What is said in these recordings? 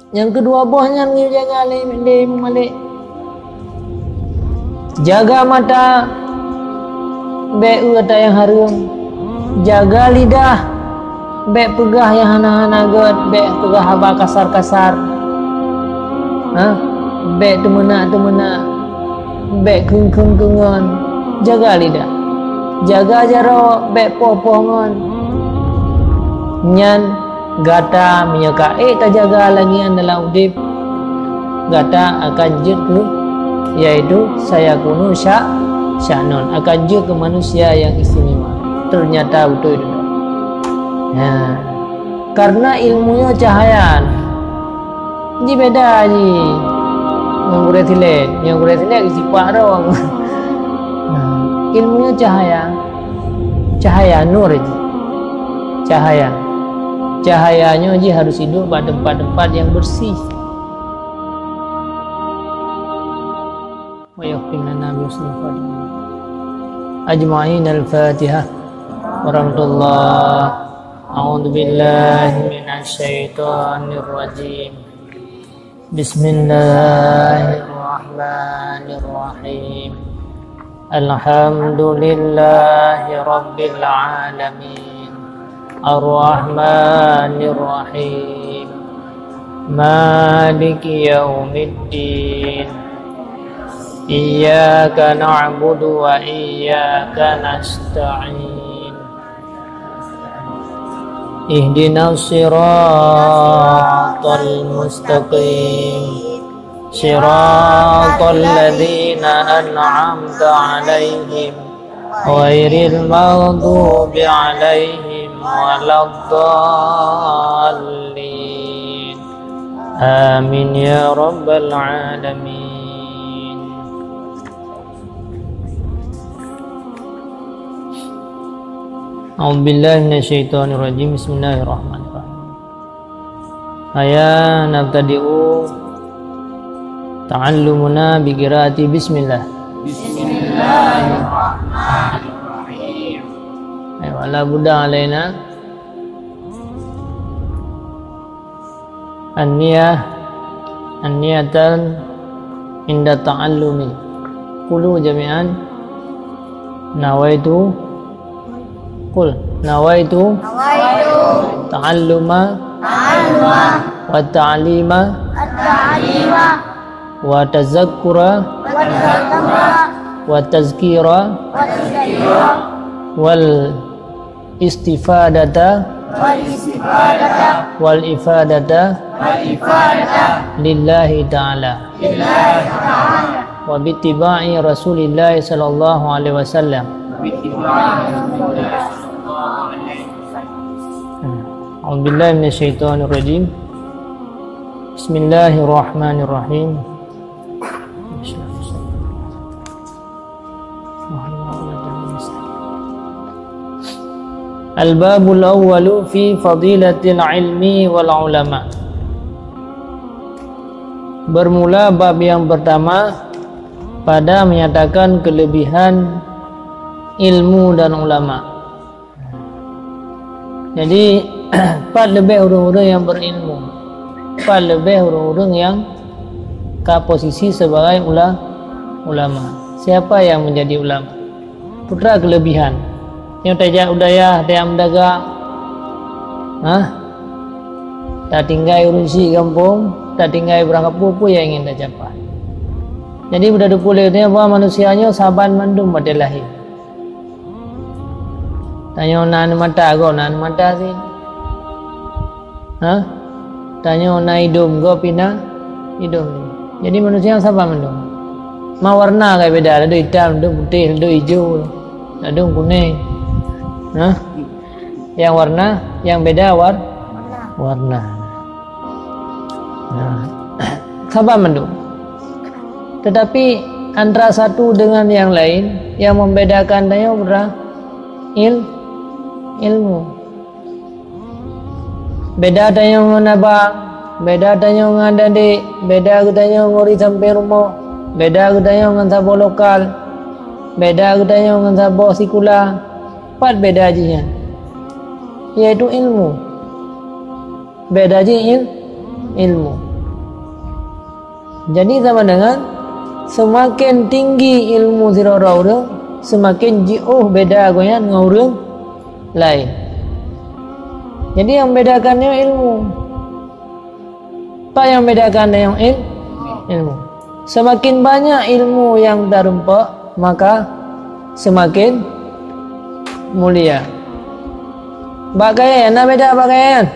Yang kedua bohnya ngiu jaga le Malik. Jaga mata be kata yang harum. Jaga lidah be pegah yang hana-hana god, be pegah haba kasar-kasar. Be temena, be keng-kengon. Jaga lidah. Jaga jaro be poh-pohon. Nyan gata menyeka tak jaga lagi dalam udip. Gata akan jut ke, yaitu saya kuno syanon akan jut ke manusia yang istimewa. Ternyata betul itu. Karena ilmunya cahaya. Ini beda ni. Yang kuretilet sifat dong. Ilmunya cahaya nur itu. Cahayanya je harus hidup pada tempat-tempat yang bersih. Wa yaghfir lana bi husnil ajma'in. Al-Fatihah. Warahmatullahi. A'udzu billahi minasy syaithanir rajim. Bismillahirrahmanirrahim. Alhamdulillahi rabbil alamin. Ar-Rahmanir Rahim. Maliki yaumiddin. Iyyaka na'budu wa iyyaka nasta'in. Ihdinas siratal mustaqim. Siratal ladzina an'amta 'alaihim ghairil maghdubi 'alaihim waladdallin. Amin ya rabbal alamin. A'udzu billahi minasyaitonir rajim. Bismillahirrahmanirrahim. Aya nabtadi'u ta'allumuna bi qiraati bismillah. Bismillahirrahmanirrahim. Ayo ala buddha alaina an-niyatan inda ta'allumi. Qulu jami'an nawaitu. Qul nawaitu ta'alluma wa ta'lima wa tazakkura wa tazkira wal istifadata wal ifadata lillahi ta'ala wa bittiba'i Rasulillah sallallahu alaihi wasallam. A'udzu billahi minasyaitonir rajim. Bismillahirrahmanirrahim. Al-babul awwalu fi fadilatil ilmi wal ulama. Bermula bab yang pertama pada menyatakan kelebihan ilmu dan ulama. Jadi empat lebih orang-orang yang berilmu, empat lebih orang-orang yang ke posisi sebagai ulama. Siapa yang menjadi ulama? Putra kelebihan. Yang tajak udaya, tajak mendagang, tak tinggal urusi kampung, tak tinggal berangkat apa yang ingin dah capai. Jadi budak dupulih ni apa manusianya saban mandum pada lahir. Tanya nan mata go nan mata sih. Tanya na hidung go pina hidung. Jadi manusia yang saban mandum. Ma warna kayak beda, ada hitam, ada putih, ada hijau, ada kuning. Yang warna, yang beda warna. Sabar mendung. Tetapi antara satu dengan yang lain yang membedakan dia adalah ilmu. Beda tanya menabang, beda tanya ngadadi, beda tanya ngori sampai rumah, beda tanya ngan sabo lokal, beda tanya ngan sabo sikula. Empat beda ajinya, yaitu ilmu. Beda aja ilmu. Jadi sama dengan semakin tinggi ilmu sira orang, semakin jauh beda goyan dengan orang lain. Jadi yang bedakannya ilmu. Apa yang bedakan yang ilmu? Semakin banyak ilmu yang terempak, maka semakin mulia. Bagaian, nak beda bagaian.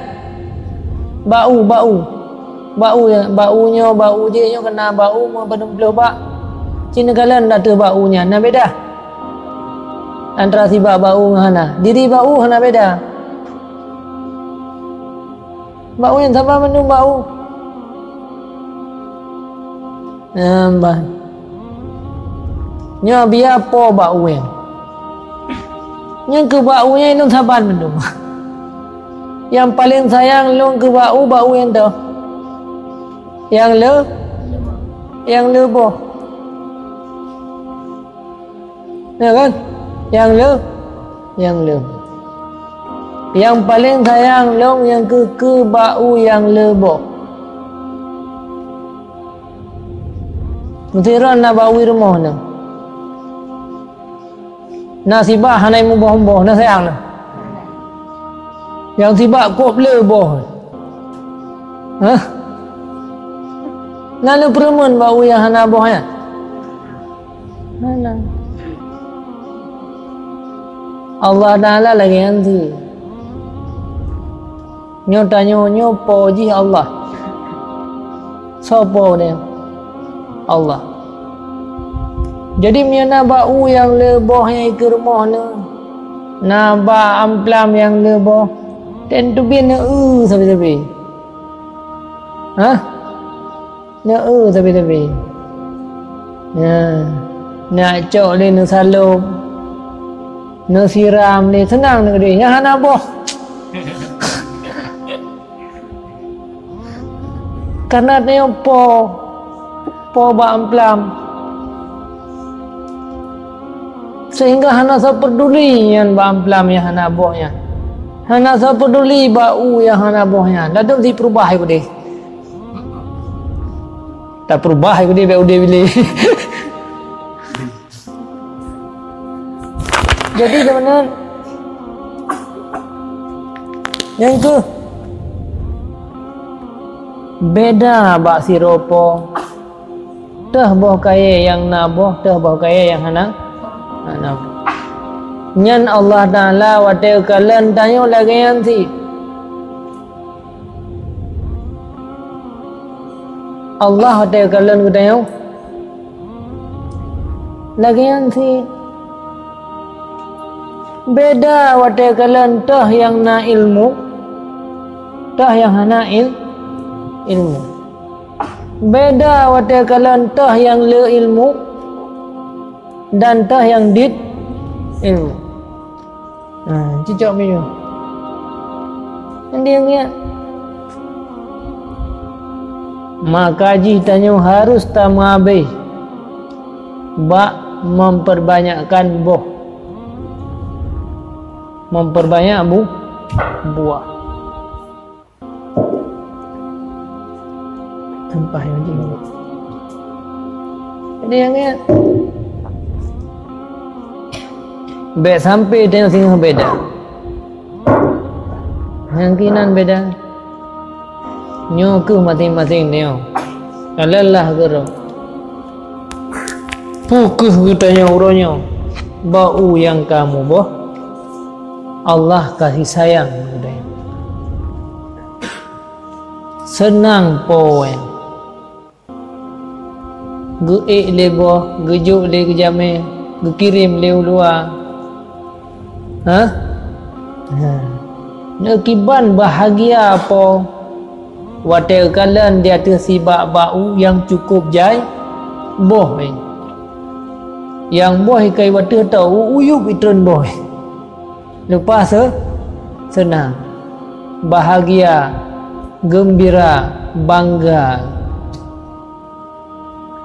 Baunya bau je kena bau mempenuh bak. Cina kalian dah tu baunya, nak beda. Antara si bau hana, diri bau hana beda. Bau yang sama penuh bau. Nambah. Nya biar apa bau yang. Yang ke baunya itu saban penuh. Yang paling sayang long ke bau yang tu. Yang leboh. Ya kan? Yang leboh. Yang paling sayang long yang ke bau yang leboh. Mutiran na bau rumah na. Nasibah hanai muboh-muboh na sayang na. Yang tiba kop leboh. Hah? Lalu perempuan bau yang hana bohnya. Mana? Allah Taala lagi nanti. Nyo tanya nyo poji Allah. Sopo dia? Allah. Jadi miana bau yang lebohnya ke rumah ni. Naba amplam yang leboh. Tentu biar sabi-sabi. Hah? Sabi-sabi. Nak cok le nak salom. Nak siram le senang nak dia. Yang hana boh. Karena dia po ba amplam. Sehingga hana sa peduli yang ba amplam yang hana bohnya. Hana sa peduli bau yang hana bohnya. Dah si perubah aku deh. Tak perubah aku deh bau dia pilih. Jadi sebenarnya yang ke beda bak siropo. Dah boh kaya yang naboh, dah boh kaya yang hana naboh. Nyan Allah Ta'ala watai kalian tanya lagi yang si Allah watai kalian tanya lagi yang si beda watai kalian tah yang na ilmu, tah yang hana ilmu. Beda watai kalian tah yang le ilmu dan tah yang dit ilmu. Cicok minum. Dia ingat. Maka ji tanya harus tamabai. Bak memperbanyakkan boh. Memperbanyak buah. Sampah yang jinggu. Dia ingat. Baik sampai tengok sini beda. Yang kinan beda. Nyo ke masing-masing tengok. Kalalah gerak. Pukul katanya urunnya. Bau yang kamu boh. Allah kasih sayang. Senang poen. Geik le boh. Gejuk le kejame. Gekirim le luar. Nakiban bahagia apa watai kalian dia tersibak bau yang cukup jai boh yang boh kai watai tahu uyup itun boh lepas senang bahagia gembira bangga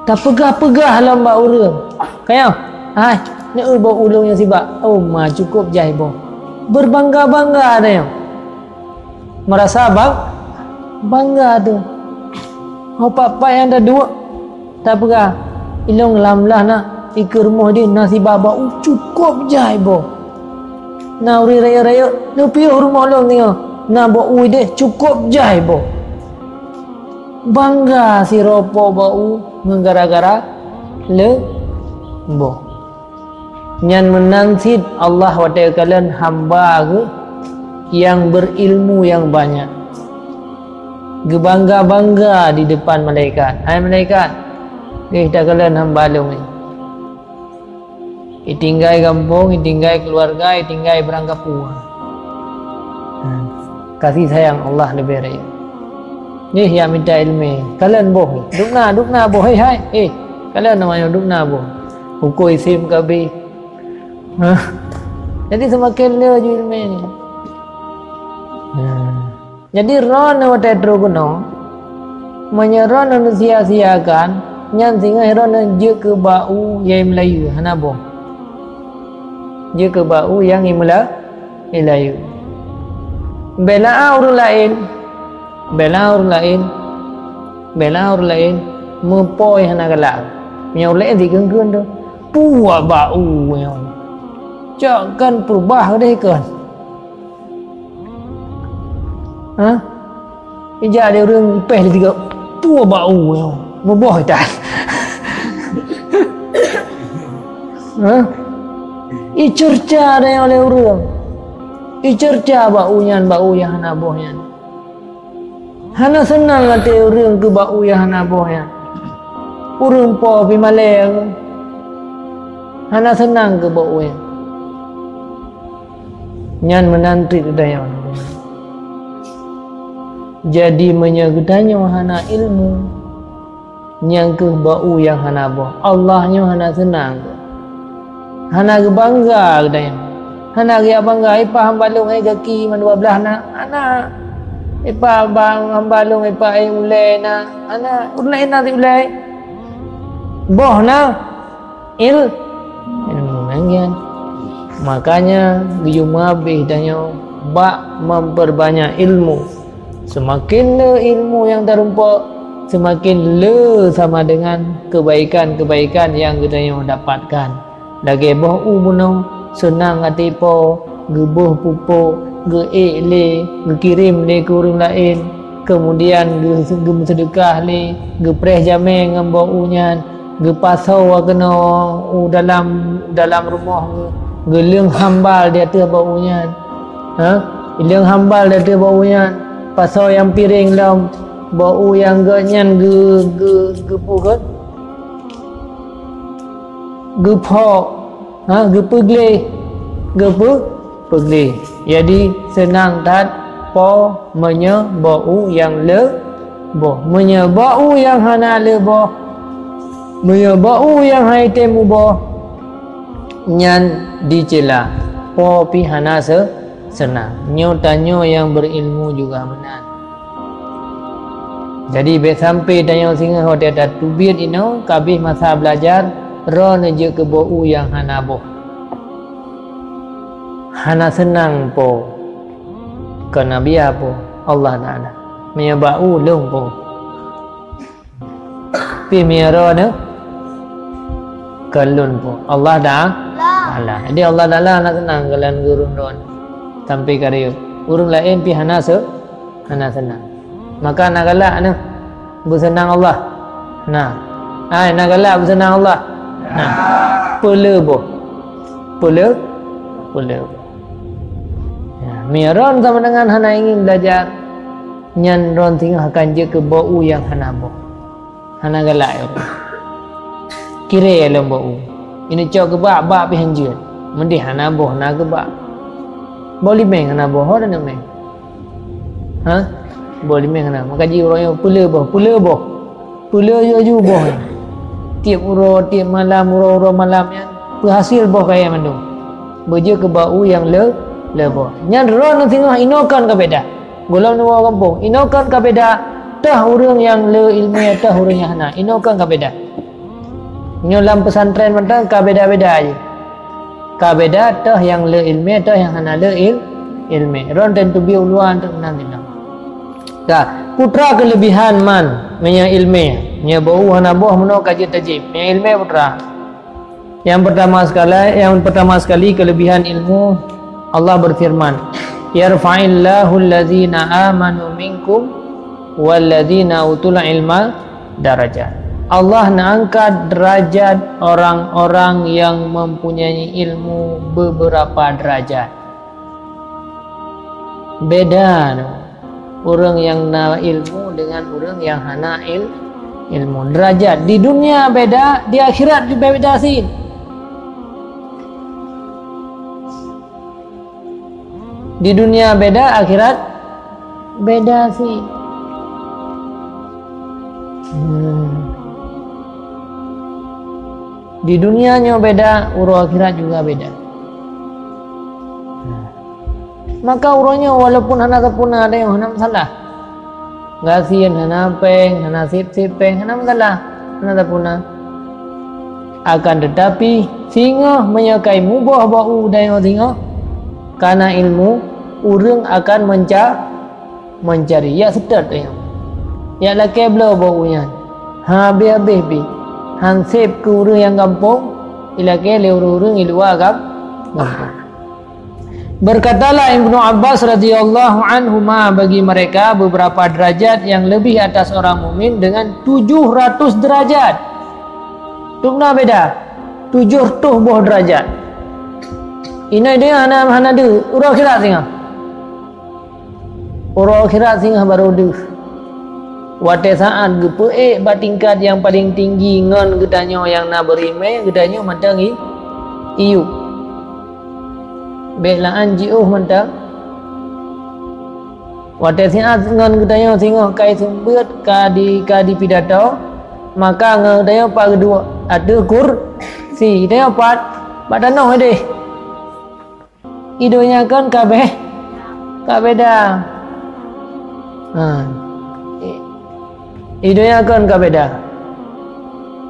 tak pegah-pegah dalam bau urang kayak hai ni bau ulung yang sibak oh mah cukup jai boh berbangga-bangga ada yang merasa bangga tu. Oh papa yang ada dua Tak apa. Ilong lamlah nak ikut rumah dia nasi baba cukup jai bo. Na uri raya-raya nu piuh rumah long ni. Na bo ui deh cukup jai bo. Bangga si ropo bau gara-gara le bo. Nyan menansit Allah wa ta'ala hamba ke yang berilmu yang banyak. Gebangga-bangga di depan malaikat. Hai malaikat, kita kalian hamba long ni. Itinggai kampung, itinggai keluarga, itinggai berangkat puang. Kasih sayang Allah lebih raya. Ni yang minta ilmu. Kalian boh. Dukna boh. Hai. Kalian namanya dukna boh. Hukum isim kabi. Jadi semakin le ju ilmu ni. Jadi ron wate trogono. Menyeron nu sia-siakan nyan singa ron je ke bau yang Melayu hana boh. Je ke bau yang Melayu. Bela orang lain mempoi hana galak. Yang lain digenggun tu. Puak bau yang. Jangan berubah deh kan. Ija dia orang ipeh dia tiga. Puak bau yang. Memboh tak. Icerca ada yang oleh orang. Icerca bau yang hana bohnya. Hana senang hati orang ke bau yang hana bohnya. Urang po pi maleng. Hana senang ke bau yang. Nyan menantri dayan. Jadi menyegedanyo hana ilmu. Yang ke bau yang hana boh. Allahnya hana senang ke. Hana ke bangga ke dayan. Hana ke bangga ipa hambalung ai kaki man 12 na anak. Ipa bang hambalung ipa ai ulai na anak ulai na ti ulai. Boh na ilmu nangyan. Makanya Jumabih danyo bak memperbanyak ilmu. Semakin le ilmu yang terumpak, semakin le sama dengan kebaikan-kebaikan yang kita dapatkan. Lagi boh umuno senang hati po, geboh pupo, ge le, kirim le ke orang lain, kemudian ge sedekah le, ge preh jame ngam baunya, ge pasau kena dalam rumah ge leung hambal dia tu baunya. Leung hambal dia tu baunya. Pasau yang piring dalam bau yang ganyan gepukat gepok gepegle jadi senang tat po menye bau yang le boh menye bau yang hana le boh menye bau yang hai temu boh nyan dicela po pi hana senang. Nyo tanyo yang berilmu juga menang. Jadi be sampai tanyo singa hotel datu biar ino kabih masa belajar ron je ke bau yang hana boh. Hana senang po. Kena biar po Allah Taala. Mia bau long po. Pi mia ron kalun po. Allah Taala. Jadi Allah Taala nak senang kalian gurun ron. Sampai karya urang lain pi hana senang. Maka nak galak nah bersenang Allah. Nah. Ai nak galak bersenang Allah. Nah. Pele boh. Ya, miron sama dengan hana ingin belajar nyan ron tinggal akan je ke bau yang hana boh. Hana galak ya. Kira dalam bau. Ini cok ke bak pi hanjut. Mendih hana boh na ke bak. Boleh meng hana boh dah nak meng. Boleh meng hana. Maka ji orang yang pula boh. Pula ju boh. Tiap malam malam yang berhasil boh kaya mandung. Beje ke bau yang le boh. Nyan ron tengah inokan ka beda. Golam nu kampung. Inokan ka beda. Tah urang yang le ilmu tah urang yang hana. Inokan ka beda. Nyolam pesantren mentang ka beda-beda aja. Kabeda tah yang le ilmi tah yang hana le ilmi ron tentu biuluan tu nan. Dah putra kelebihan man menya ilmi nya bau hana boh meno kaji tajib nya ilmu putra. Yang pertama sekali kelebihan ilmu, Allah berfirman, yarfa'illahu allazina amanu minkum walladzina utul ilma darajat. Allah angkat derajat orang-orang yang mempunyai ilmu beberapa derajat. Beda orang yang na ilmu dengan orang yang hana ilmu. Derajat di dunia beda, di akhirat juga beda sih. Di dunia beda, akhirat beda sih. Di dunianya beda, urut akhirat juga beda. Maka urutnya walaupun hana sepuna ada yang hana masalah. Gasian hana peng, hana sip peng, hana masalah, hana sepuna. Akan tetapi singa menyukai mubah bau dayo singa. Karena ilmu orang akan mencari ya sedar tu yang. Ya la keblo baunya. Ha habis bi. Han sip ke orang yang kampung, ila ke le orang luar kampung. Berkatalah Ibnu Abbas radhiyallahu anhuma, bagi mereka beberapa derajat yang lebih atas orang mukmin dengan 700 derajat. Tungna beda. 700 buah derajat. Ini dia hana de urang akhirat singa. Urang akhirat singa baru de. Wate saat gepe batingkat yang paling tinggi ngan gedanyo yang na berime gedanyo mantang iu. Belaan jiuh mantang. Wate saat ngan gedanyo singa kai sumbeut kadi pidato, maka ngedanyo pa kedua ada kursi dia pat badano deh. Idonya kan kabeh dah. Idonya kan kabeh dah.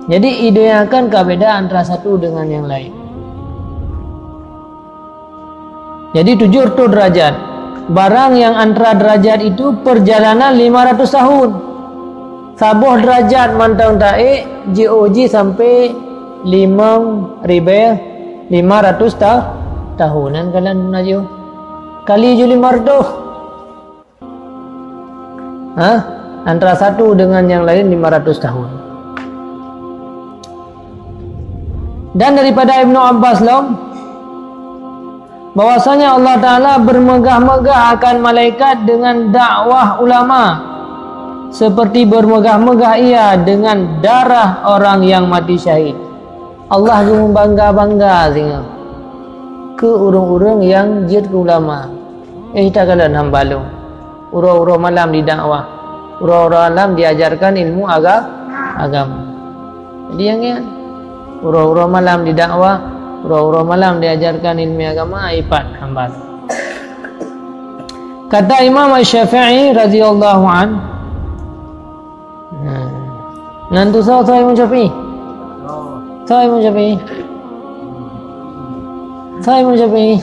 Jadi idonya kan kabeh dah antara satu dengan yang lain. Jadi 700 derajat. Barang yang antara derajat itu perjalanan 500 tahun. Sabuh derajat mantang tae GOG sampai 5.500 tahunan kalian najo kali juli mardo antara satu dengan yang lain 500 tahun. Dan daripada Ibnu Abbas bahwasanya Allah Ta'ala bermegah-megah akan malaikat dengan dakwah ulama seperti bermegah-megah ia dengan darah orang yang mati syahid. Allah juga bangga-bangga sehingga ke urang-urang yang jid ke ulama. Kita kalian hambalung. Urang-urang malam di dakwah. Urang-urang malam diajarkan ilmu agama. Jadi yang ni urang-urang malam di dakwah, urang-urang malam diajarkan ilmu agama, ipat hambal. Kata Imam Syafi'i radhiyallahu an. Nanti saya Imam Syafi'i. Saya Imam Syafi'i. Saya Imam Syafi'i.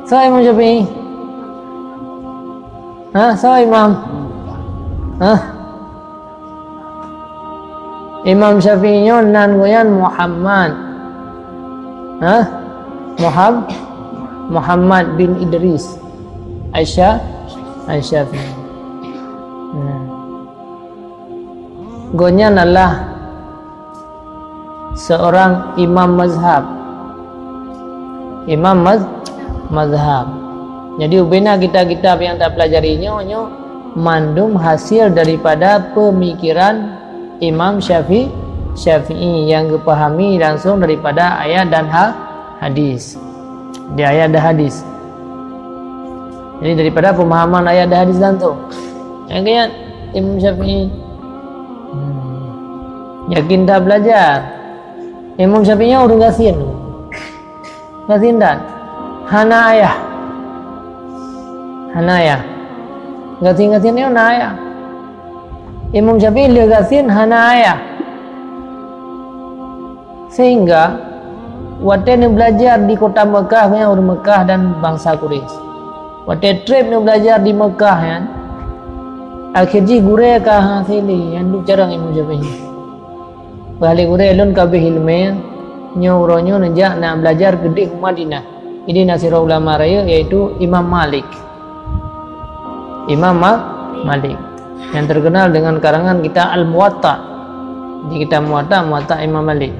Saya Imam Syafi'i. Saya Imam. Imam Syafi'i nan goyan Muhammad. Muhammad bin Idris Asy-Syafi'i. Gonya adalah seorang imam mazhab. Imam mazhab. Jadi ubena kitab-kitab yang tak pelajarinya mandum hasil daripada pemikiran Imam Syafi'i yang dipahami langsung daripada ayat dan hadis. Di ayat dan hadis. Jadi daripada pemahaman ayat dan hadis langsung. Yang kaya Imam Syafi'i yakin dah belajar. Imam Syafi'i orang gasian. Gasian dan hana ayah. Gasian ni hana ayah. Imam Syafi'i dia gasian hana ayah. Sehingga waktu ni belajar di kota Mekah, orang Mekah dan bangsa Quraisy. Waktu trip ni belajar di Mekah kan. Akhirnya gure kah theli yang lu jarang Imam Syafi'i. Balik gure lun kabeh ilmu nyoronyo nejak nak belajar gede Madinah. Ini nasirah ulama raya yaitu Imam Malik. Imam Malik yang terkenal dengan karangan kita Al-Muwatta. Di kitab Muwatta Imam Malik.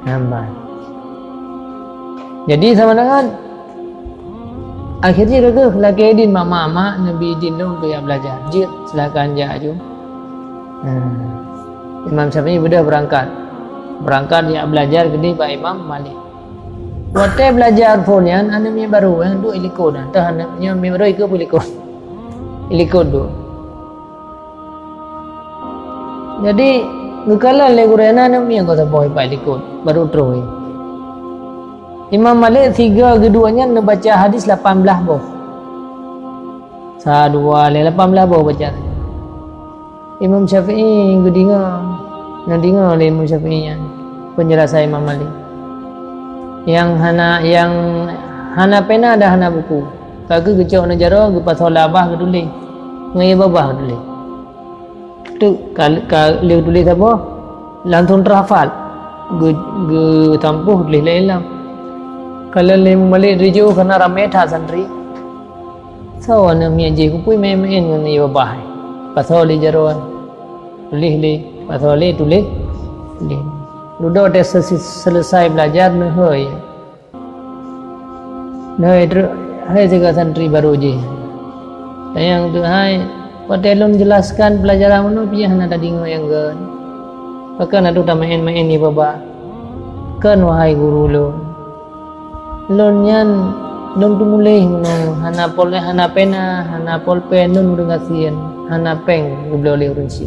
Nampak. Jadi sama dengan akhirnya rega laki din mama Nabi din tu yang belajar. Je silakan je aju. Imam Syafi'i sudah berangkat dia belajar gede Pak Imam Malik. Waktu belajar phone-nya anda mi baru yang tu ilikod dah anda mi baru ikut ilikod tu. Jadi ngkala le gurena anda mi kata boy Pak ilikod baru terus. Imam Malik 3 keduanya nak baca hadis 18 boh. 1 2 le 18 boh baca. Imam Syafi'i nak dengar le Imam Syafi'i penjelasan Imam Malik. Yang hana pena dah hana buku. Kaki kecok negara ke pasal labah ke tulis. Ngai babah tulis. Tu kalau tulis apa? Langsung terhafal. Ge tampuh tulis lelam. Kalau Imam Malik rijo kena ramai tha santri. So ana mi je ku pui main ngai babah. Pasal le jaro tulis le pasal le tulis. Duduk dah selesai belajar nehoi jaga santri baru je. Dan yang tu hai patelun jelaskan pelajaran mana piah nak tadi ngoyang gan. Bahkan ada main ni baba. Kan wahai guru lun nyan lun tu mulai hana pena hana pulpen nun udah ngasian hana peng boleh urunsi.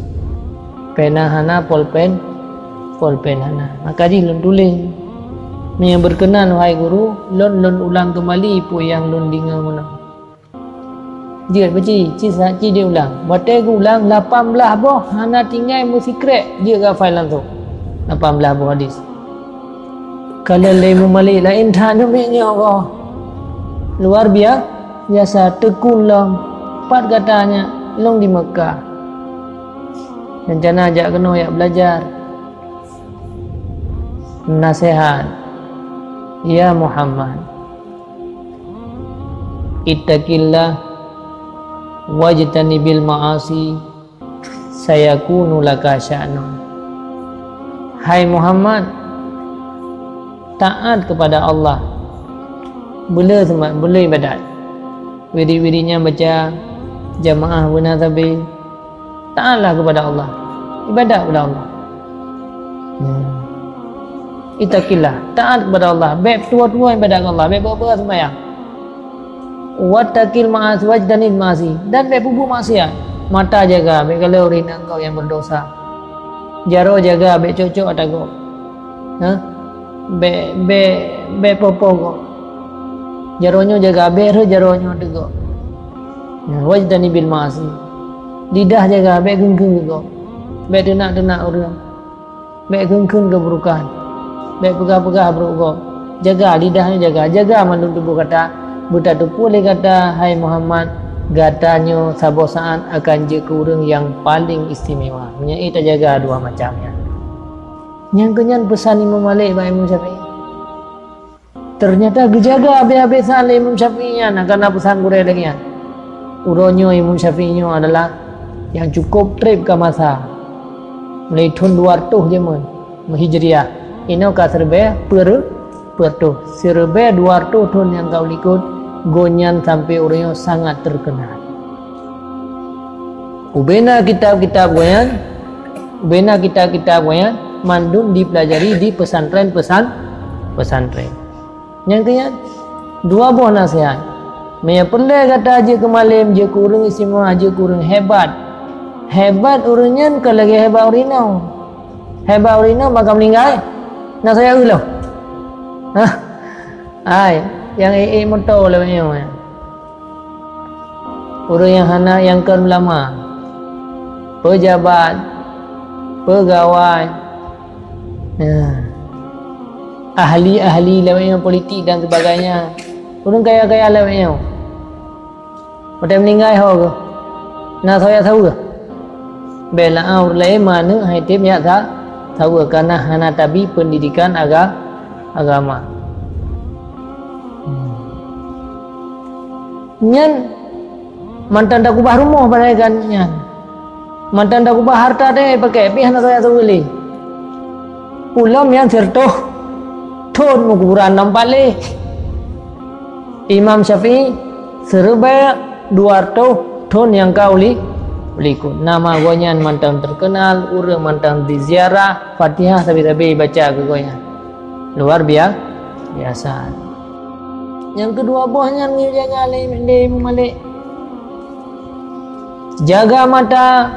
Pena hana pulpen hana. Maka ji lun tulis yang berkenan wahai guru lun ulang kembali pu yang lun dengar mana. Dia baca ci dia ulang. Bate ku ulang 18 boh hana tinggal mu secret dia hafal langsung. 18 boh hadis. Kalau Imam Malik lain thanu menya Allah. Luar biasa tekun lam 4 katanya long di Mekah. Rencana ajak kena ya belajar. Nasihat ya Muhammad ittaqillah wajtanibil ma'asi sayakunu laka sya'nun. Hai Muhammad, taat kepada Allah, boleh ibadat, wiri-wirinya baca jamaah benar tapi taatlah kepada Allah, ibadat kepada Allah. Ittaqillah, taat kepada Allah. Baik tua-tua ibadat Allah, baik berapa sembahyang. Wattaqil ma'asi wajdanil ma'asi, dan baik bubu maksiat. Mata jaga, baik kalau orang engkau yang berdosa. Jaro jaga, baik cocok atago. Baik popo go. Jaronyo jaga, baik jaronyo tego. Wajdani bil ma'asi. Lidah jaga, baik genggung go. Baik denak orang. Baik genggung keburukan. Baik pegah-pegah berukuk. Jaga lidahnya jaga mandung tubuh kata buta tupu le kata hai Muhammad gatanyo sabosaan akan je kurang yang paling istimewa. Punya kita jaga dua macamnya. Yang kenyan pesan Imam Malik ba Imam Syafi'i. Ternyata gejaga habis-habisan Imam Syafi'i nak karena pesan gure lagi ya. Uronyo Imam Syafi'i adalah yang cukup trip ke masa. Mulai tahun 200 je Hijriah. Ino ka serbe pertu serbe 200 tahun yang kau likut gonyan sampai orangnya sangat terkenal. Ubena kitab-kitab goyan mandum dipelajari di pesantren. Yang kenya 2 buah nasihat. Maya perlu kata aja kemalim je kurang istimewa aja kurang hebat orangnya kalau lagi hebat orangnya maka meninggal. Nak saya ulo. Ai, yang motor lah punya. Orang yang hana yang kan ulama. Pejabat, pegawai. Ahli-ahli lah punya politik dan sebagainya. Orang kaya-kaya lah punya. Pada meninggal ho ke. Nah saya tahu ke? Bela aur lai mana hai tim ya tahu karena hana tabi pendidikan agama. Nyan mantan dak ubah rumah pada kan nyan. Mantan dak ubah harta deh pakai pi hana saya tahu beli. Ulam yang tertoh thon kuburan nampak le. Imam Syafi'i serba 200 thon yang kau liku. Nama gonya mantan terkenal, urang mantan diziarah, Fatihah tapi baca ke gonya. Luar biasa. Yang kedua buahnya ngijaga le malik. Jaga mata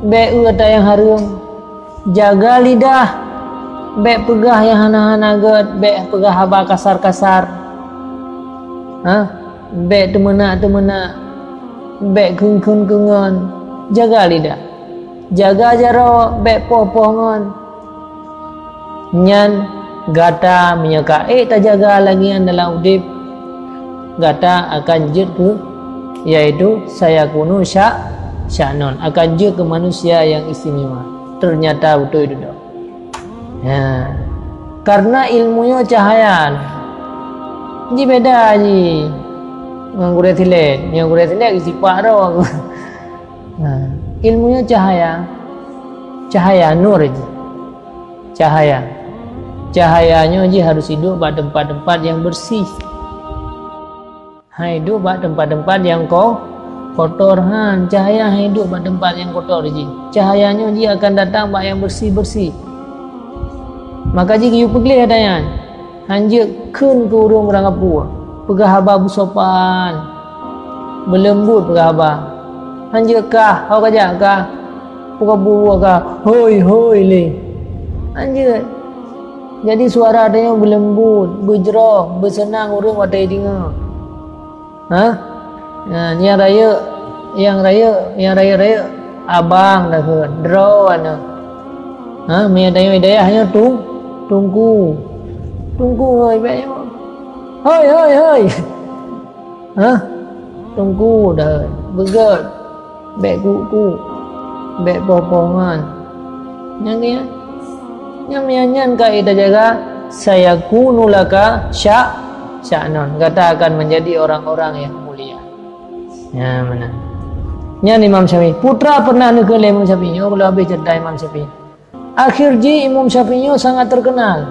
be kata yang harum. Jaga lidah be pegah yang hana-hana get, be pegah haba kasar-kasar. Be temena be kung-kungan. Jaga lidah. Jaga jaro be poh-pohon. Nyan gata menyeka tak jaga lagi yang dalam udip. Gata akan jut ke yaitu saya kuno sya'non akan jut ke manusia yang istimewa. Ternyata betul itu dong. Ya. Karena ilmunya cahaya. Ji beda ji. Nganggur tilet isi pak ro. Ilmunya cahaya nur aja. Cahayanya ji harus hidup pada tempat-tempat yang bersih. Hidup pada tempat-tempat yang kotor. Cahaya hidup pada tempat yang kotor ji. Cahayanya ji akan datang pada yang bersih-bersih. Maka ji kiu pegli adanya. Hanjek kun ke urung orang apu. Pegah haba busopan. Berlembut pegah haba. Hanjek kah, kau kajak kah? Pegah buah kah? Hoi le. Hanjek. Jadi suara adanya berlembut, berjerah, bersenang urung wadai dengar. Yang raya abang dah ke draw ana. Me dayahnya tunggu hoi be. Hoi. Tunggu dah. Begat. Be kuku. Be popongan. Yang nyan kaidah jaga saya kunulaka sya'non. Kata akan menjadi orang-orang yang mulia. Ya mana? Nyan Imam Syafi'i. Putra pernah ke Imam Syafi'i. Kalau habis cerita Imam Syafi'i. Akhir ji Imam Syafi'i sangat terkenal.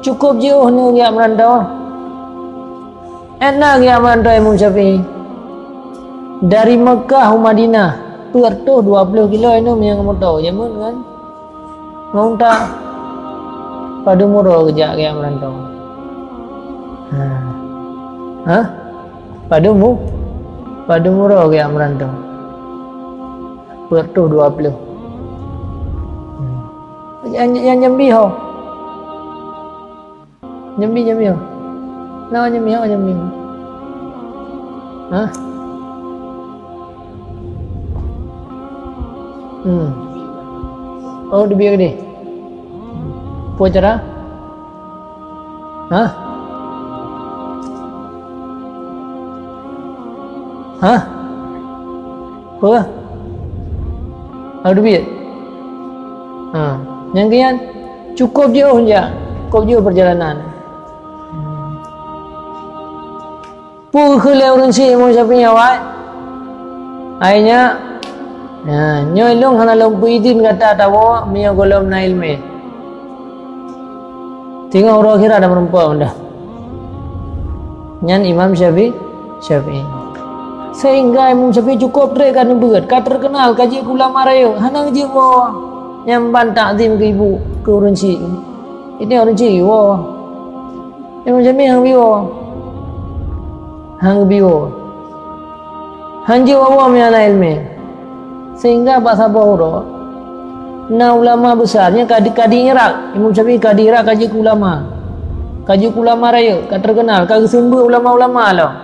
Cukup jauh ni dia merantau. Enak dia merantau Imam Syafi'i. Dari Mekah ke Madinah. Pertuh 20 kilo ini yang kamu tahu. Jamun kan? Mau tak? Pada murah kejap yang merantau. Pada murah yang merantau. Pertuh 20. Yang Jambi ho. Jambi ho. Nama Jambi. Oh, di biar ni. Apa cara? Apa? Ada biar. Yang kian cukup jauh saja. Cukup jauh perjalanan. Pu khule orang si Imam Syafi'i awak. Akhirnya nyoy long hana long puidin kata tawo miyo golom na ilme. Tinggal orang kira ada perempuan dah. Nyan Imam Syafi'i. Sehingga Imam Syafi'i cukup kan berat. Ka terkenal kaji ulama raya. Hanang je wo nyamban takzim ke ibu ke orang si. Ini orang si wo. Imam Syafi'i hang biwo. Hanji wa miana ilmi. Sehingga bahasa Bahura na ulama besarnya kadi Irak. Imam Syafi'i kadi Irak kaji ulama. Kaji ulama raya, ka terkenal, ka sembuh ulama-ulama lah.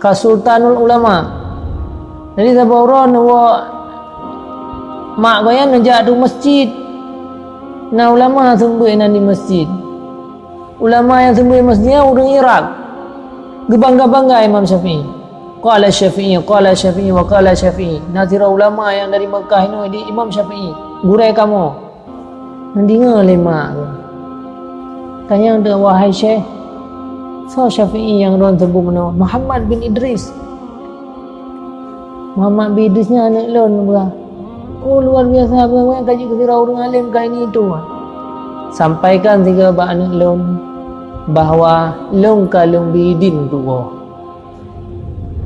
Ka sultanul ulama. Jadi sa Bahura wa mak gaya ngejak tu masjid. Na ulama sembuh di masjid. Ulama yang sembuh di masjidnya orang Irak. Gebangga-bangga Imam Syafi'i. Qala Syafi'i wa qala Syafi'i. Nazira ulama yang dari Mekah ini di Imam Syafi'i. Gurai kamu. Mendengar lima. Tanya dia, wahai Syekh, so Syafi'i yang orang sebut mana? Muhammad bin Idris. Muhammad bin Idrisnya anak lon berah. Oh luar biasa, apa kaji kesira orang alim kah ini itu. Sampaikan tiga anak lon bahawa long kalung bidin tu.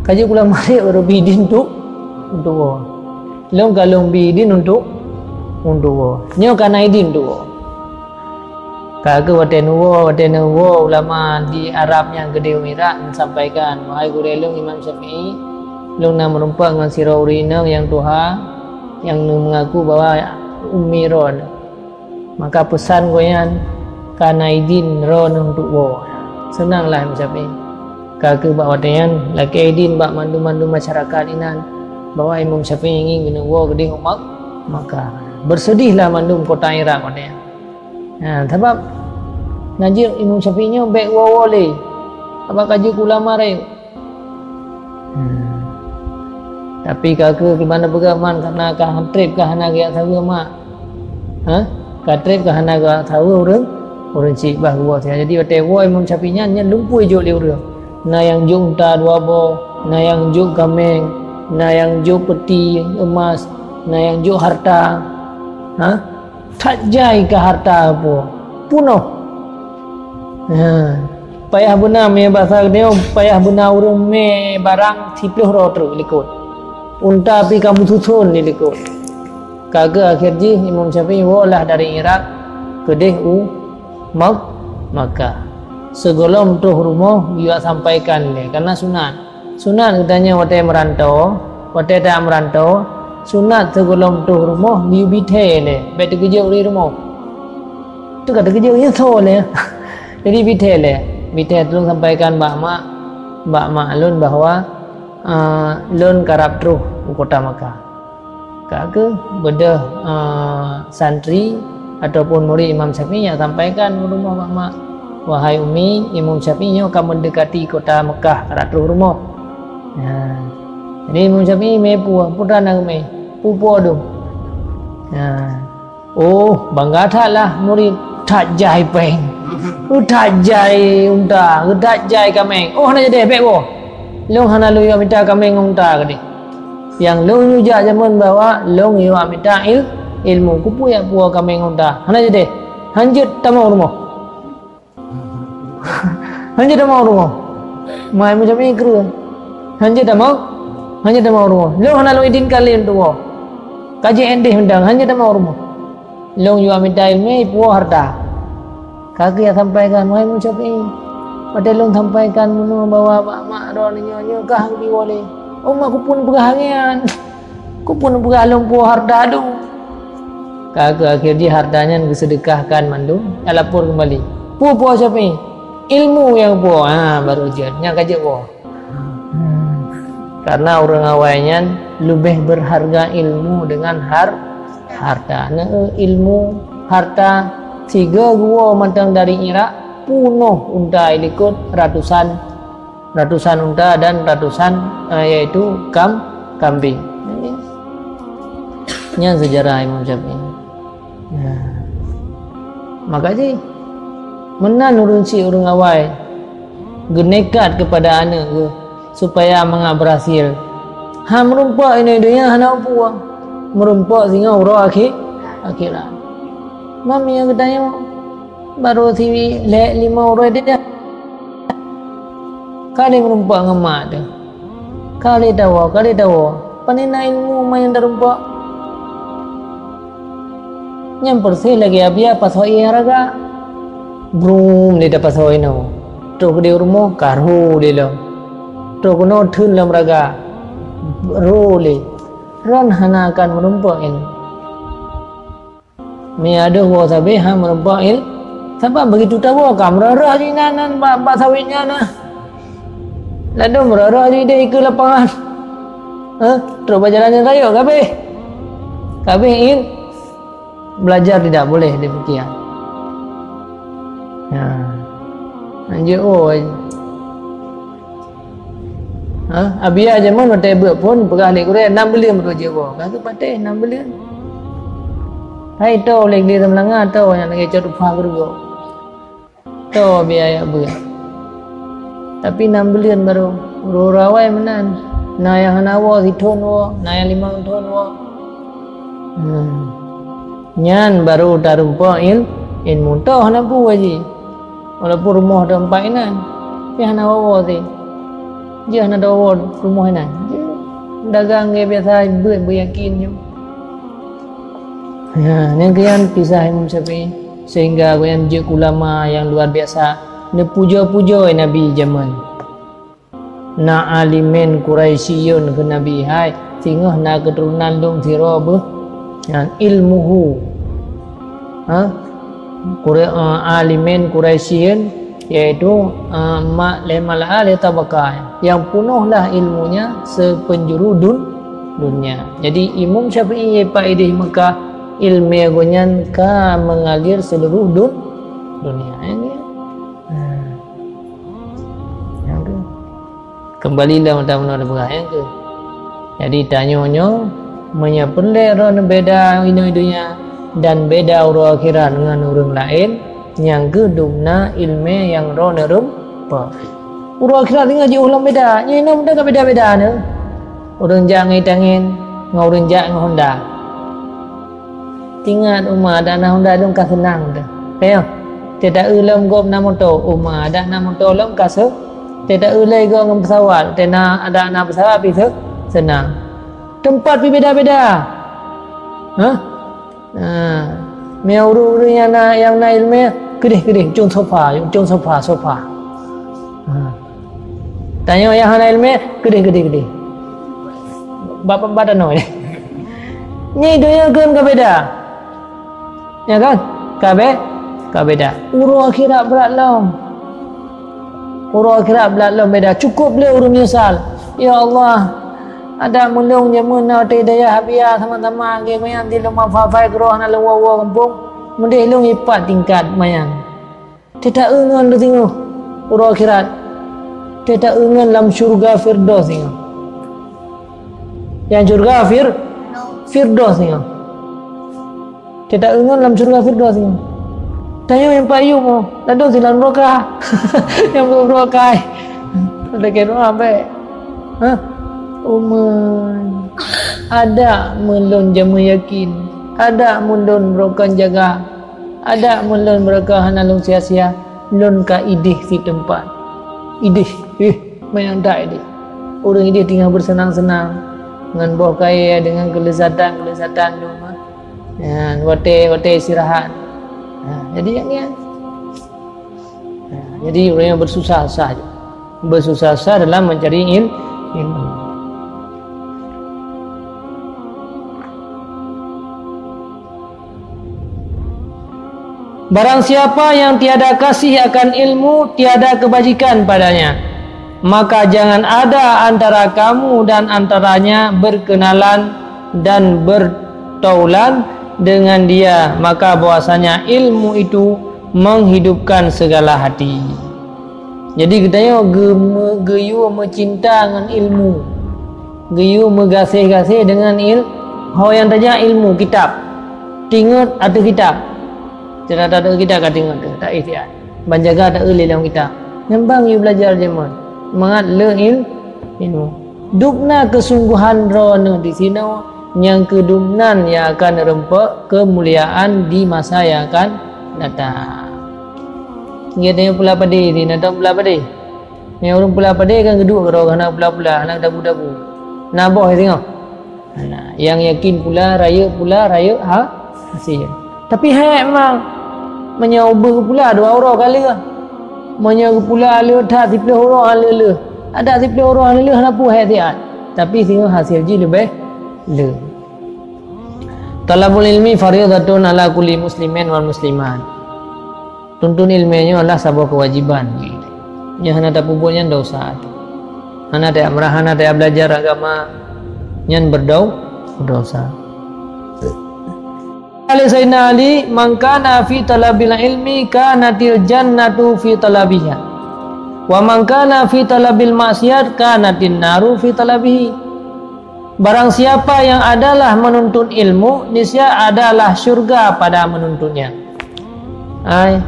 Kaji ulama dia baru bidin tu untuk long kalung bidin untuk nyo kana idin tu. Kagak waten ulama di Arab yang gede umirak sampaikan wahai gurelung Imam Syafi'i long nak merumpak dengan siraurina yang tuha yang mengaku bahwa umiron maka pesan goyan kana idin ron untuk wo senanglah Imam Syafi'i kagak bak waten laki idin bak mandu masyarakat inan bahwa Imam Syafi'i ingin guna wo gede umak maka bersedihlah mandum kota Irak waten. Sebab ngaji Imam Syafi'i baik wawole apa kaji ulama raya. Tapi kakak gimana begaman karena kah trip kah hana gaya tahu mak. Kah trip kah hana gaya tahu orang cik bah gua saya jadi tewo Imam Syafi'i nya lumpui jo le urang. Na yang jung ta dua bo, na yang jung kameng, na yang jung peti emas, na yang jung harta. Tak jai ke harta apa punoh payah benar me bahasa dia payah benar urung me barang 10 rotor likut unta api kamu susun ni likut kagak akhirnya Imam Syafi'i walah dari Irak ke Makkah segolong tuh rumah dia sampaikan le karena sunat katanya wate merantau wate tak merantau sunat segolong tuh rumah biu bithe le bet kerja uri rumah tu kata kerja nya so le jadi bithe tolong sampaikan mbak mak lun bahwa lun karap truh kota Makkah kagak beda santri ataupun murid Imam Syafi'i yang sampaikan rumah mak wahai umi Imam Syafi'i akan mendekati kota Makkah karap truh rumah jadi Imam Syafi'i me putra nak me pupo tu. Oh bangga lah murid tak jai peng. Tak jai unta, tak jai kameng. Oh hana jadi bek bo. Long hana lu yo minta kameng unta kadi. Yang long yu ja zaman bawa long yu minta ilmu kupu ya puo kameng unta. Hana jadi. Hanjut tamau rumah. Hanjut tamau rumah. Mai macam ni kru. Hanjut tamau rumah. Long hana lu idin kali untuk wo. Kaji endih undang hanya dah mau rumah. Long yu minta ilmu puo harta. Kaki yang sampaikan wahai Imam Syafi'i. Pada long sampaikan menu bawa mak ron nyo kah di wole. Oh mak ku pun berhangian. Ku pun beralung puo harta tu. Kagak akhirnya hartanya disedekahkan mandum lapor kembali. Puo Syafi'i. Ilmu yang puo baru jadinya kaji puo. Karena orang awalnya lebih berharga ilmu dengan harta. Ilmu harta 3 gua matang dari Irak punuh unta ikut ratusan unta dan ratusan yaitu kambing. Ini sejarah Imam Syafi'i. Makanya menan urun si orang awal genekat kepada anak ke supaya berhasil. Merumpak ini dia hana puang. Merumpak sehingga urang akhirat. Mami yang katanya baru TV le 5 orang dia. Kali merumpak ngemak dia. Kali tahu. Panina ilmu main terumpak. Yang bersih lagi abia pas hoi harga. Brum dia dapat hoi no. Tok di rumah karhu dia lo. Tok no thun lam raga. Role ran hana akan merumpak ini. Mi ada wa sabe merumpak ini. Sebab begitu tahu kamera ni nan ba sawitnya nah. Lalu merarah ni dia ke lapangan. Terus berjalan raya kabeh in belajar tidak boleh demikian. Anjir Abia aja mana tebel pun pegah lek Korea 6 bulan baru je bawa. Kata patih 6 bulan. Hai tahu lek dia melanggar tahu yang lagi cari upah kerja. Tahu biaya ber. Tapi 6 bulan baru rawai menan. Na yang nawa si thon wa, na yang 5 thon wa. Nyan baru tarumpa ilmu tahu hana pu aji. Walaupun rumah ada 4 inan. Tapi hana wa si. Dia nak dawa rumah ni. Dagang dia biasa beryakin je. Ni kian pisah Imam Syafi'i sehingga kian je ulama yang luar biasa. Dia puja-puja Nabi zaman. Na alimin Quraisyun ke Nabi hai sehingga na keturunan dong sira beh yang ilmuhu. Alimin Quraisyun yaitu mak tabaqah yang penuhlah ilmunya sepenjuru dunia. Jadi Imam Syafi'i paidih Mekah ilmu agonyan ka mengalir seluruh dunia. Yang ke kembalilah menurut berah yang ke. Jadi tanyonyo menyepelek ron beda inu-idunya dan beda urang akhirat dengan orang lain. Yang kedumna ilmu yang rona rumpa. Urang akhirat dengan je ulang beda. Nya ina benda beda-beda ne. Urang jangan tangin, ngurang jangan Honda. Tingat umah ada na Honda dong ka senang dah. Peo. Tidak ulam gom na motor, umah ada na motor lam ka se. Tidak ulai go ngam pesawat, tena ada na pesawat pi se senang. Tempat pi beda-beda. Uru yang na ilmu kedih jom sofa. Tanya yang hana ilmu kedih. Bapak badan noi. Ni dunia kan beda. Ya kan? Ka beda. Urang akhirat berat lam. Beda. Cukup le urang menyesal. Ya Allah, ada mulung jamun na hidayah habia sama-sama ge mayang di lumah fafai keroh na lawa kampung. Mendih long ipat tingkat mayang. Tidak engan tu tengok urang akhirat. Tidak engan dalam syurga Firdaus tengok. Yang syurga Firdaus tengok. Tidak engan dalam syurga Firdaus tengok. Tanya yang Pak Ayub mo, lalu silan rokah. Yang berokah. Ada kira apa? Ada melon jamu yakin. Ada mundun brokan jaga, ada mundun mereka hana lung sia-sia, lun ka idih si tempat, idih, mayang tak idih. Orang idih tinggal bersenang-senang dengan buah kaya, dengan kelezatan rumah, wate istirahat. Jadi yang ni, jadi orang yang bersusah dalam mencari ilmu. Barang siapa yang tiada kasih akan ilmu, tiada kebajikan padanya. Maka jangan ada antara kamu dan antaranya berkenalan dan bertaulan dengan dia. Maka bahwasanya ilmu itu menghidupkan segala hati. Jadi katanya geyu mencinta dengan ilmu. Geyu megasih-gasih dengan ilmu. Yang tanya ilmu kitab. Tingut ada kitab. Tidak ada kita kat tengok tu, tak ikhtiar. Banjaga tak uli dalam kita. Nyambang you belajar zaman. Semangat le ilmu. Dupna kesungguhan rona di sini yang kedumnan yang akan rempak kemuliaan di masa yang akan datang. Dia tanya pula padi ni, nak tahu pula padi. Yang orang pula padi kan kedua kalau nak pula nak dabu-dabu. Nabah tengok. Nah, yang yakin pula raya hasil. Tapi memang menyoba pula 2 orang kali lah. Menyoba pula ala tak 10 orang ala. Ada 10 orang ala nak puas hati. Tapi tengok hasil je lebih le. Talabul ilmi fardhatun ala kulli muslimin wal muslimat. Tuntun ilmunya adalah sebuah kewajiban. Yang hendak pupuknya dosa. Hendak amrah, hendak belajar agama yang berdosa. Ali Sayyidina Ali, man kana fi talabil ilmi kanatil jannatu fi talabiha. Wa man kana fi talabil maksiat kanatin naru fi talabihi. Barang siapa yang adalah menuntut ilmu, niscaya adalah syurga pada menuntutnya. Ai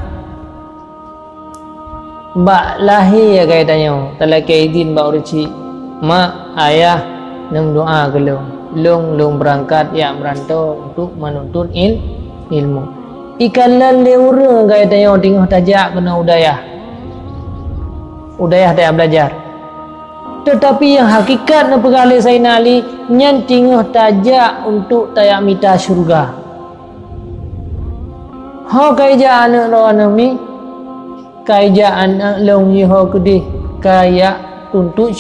Mbak lahir ya kaitanya talaki idin mbak uruci mak ayah nem doa ke long berangkat ya merantau untuk menuntut ilmu. Ikan lalle urang kaitanya tengah tajak kena udayah tak belajar. Tetapi yang hakikat na pegali Sayyidina Ali nyan tengah tajak untuk tayak mita syurga. Ho kaija anak lo anami kaija anak long ye ho kedi kaya tuntut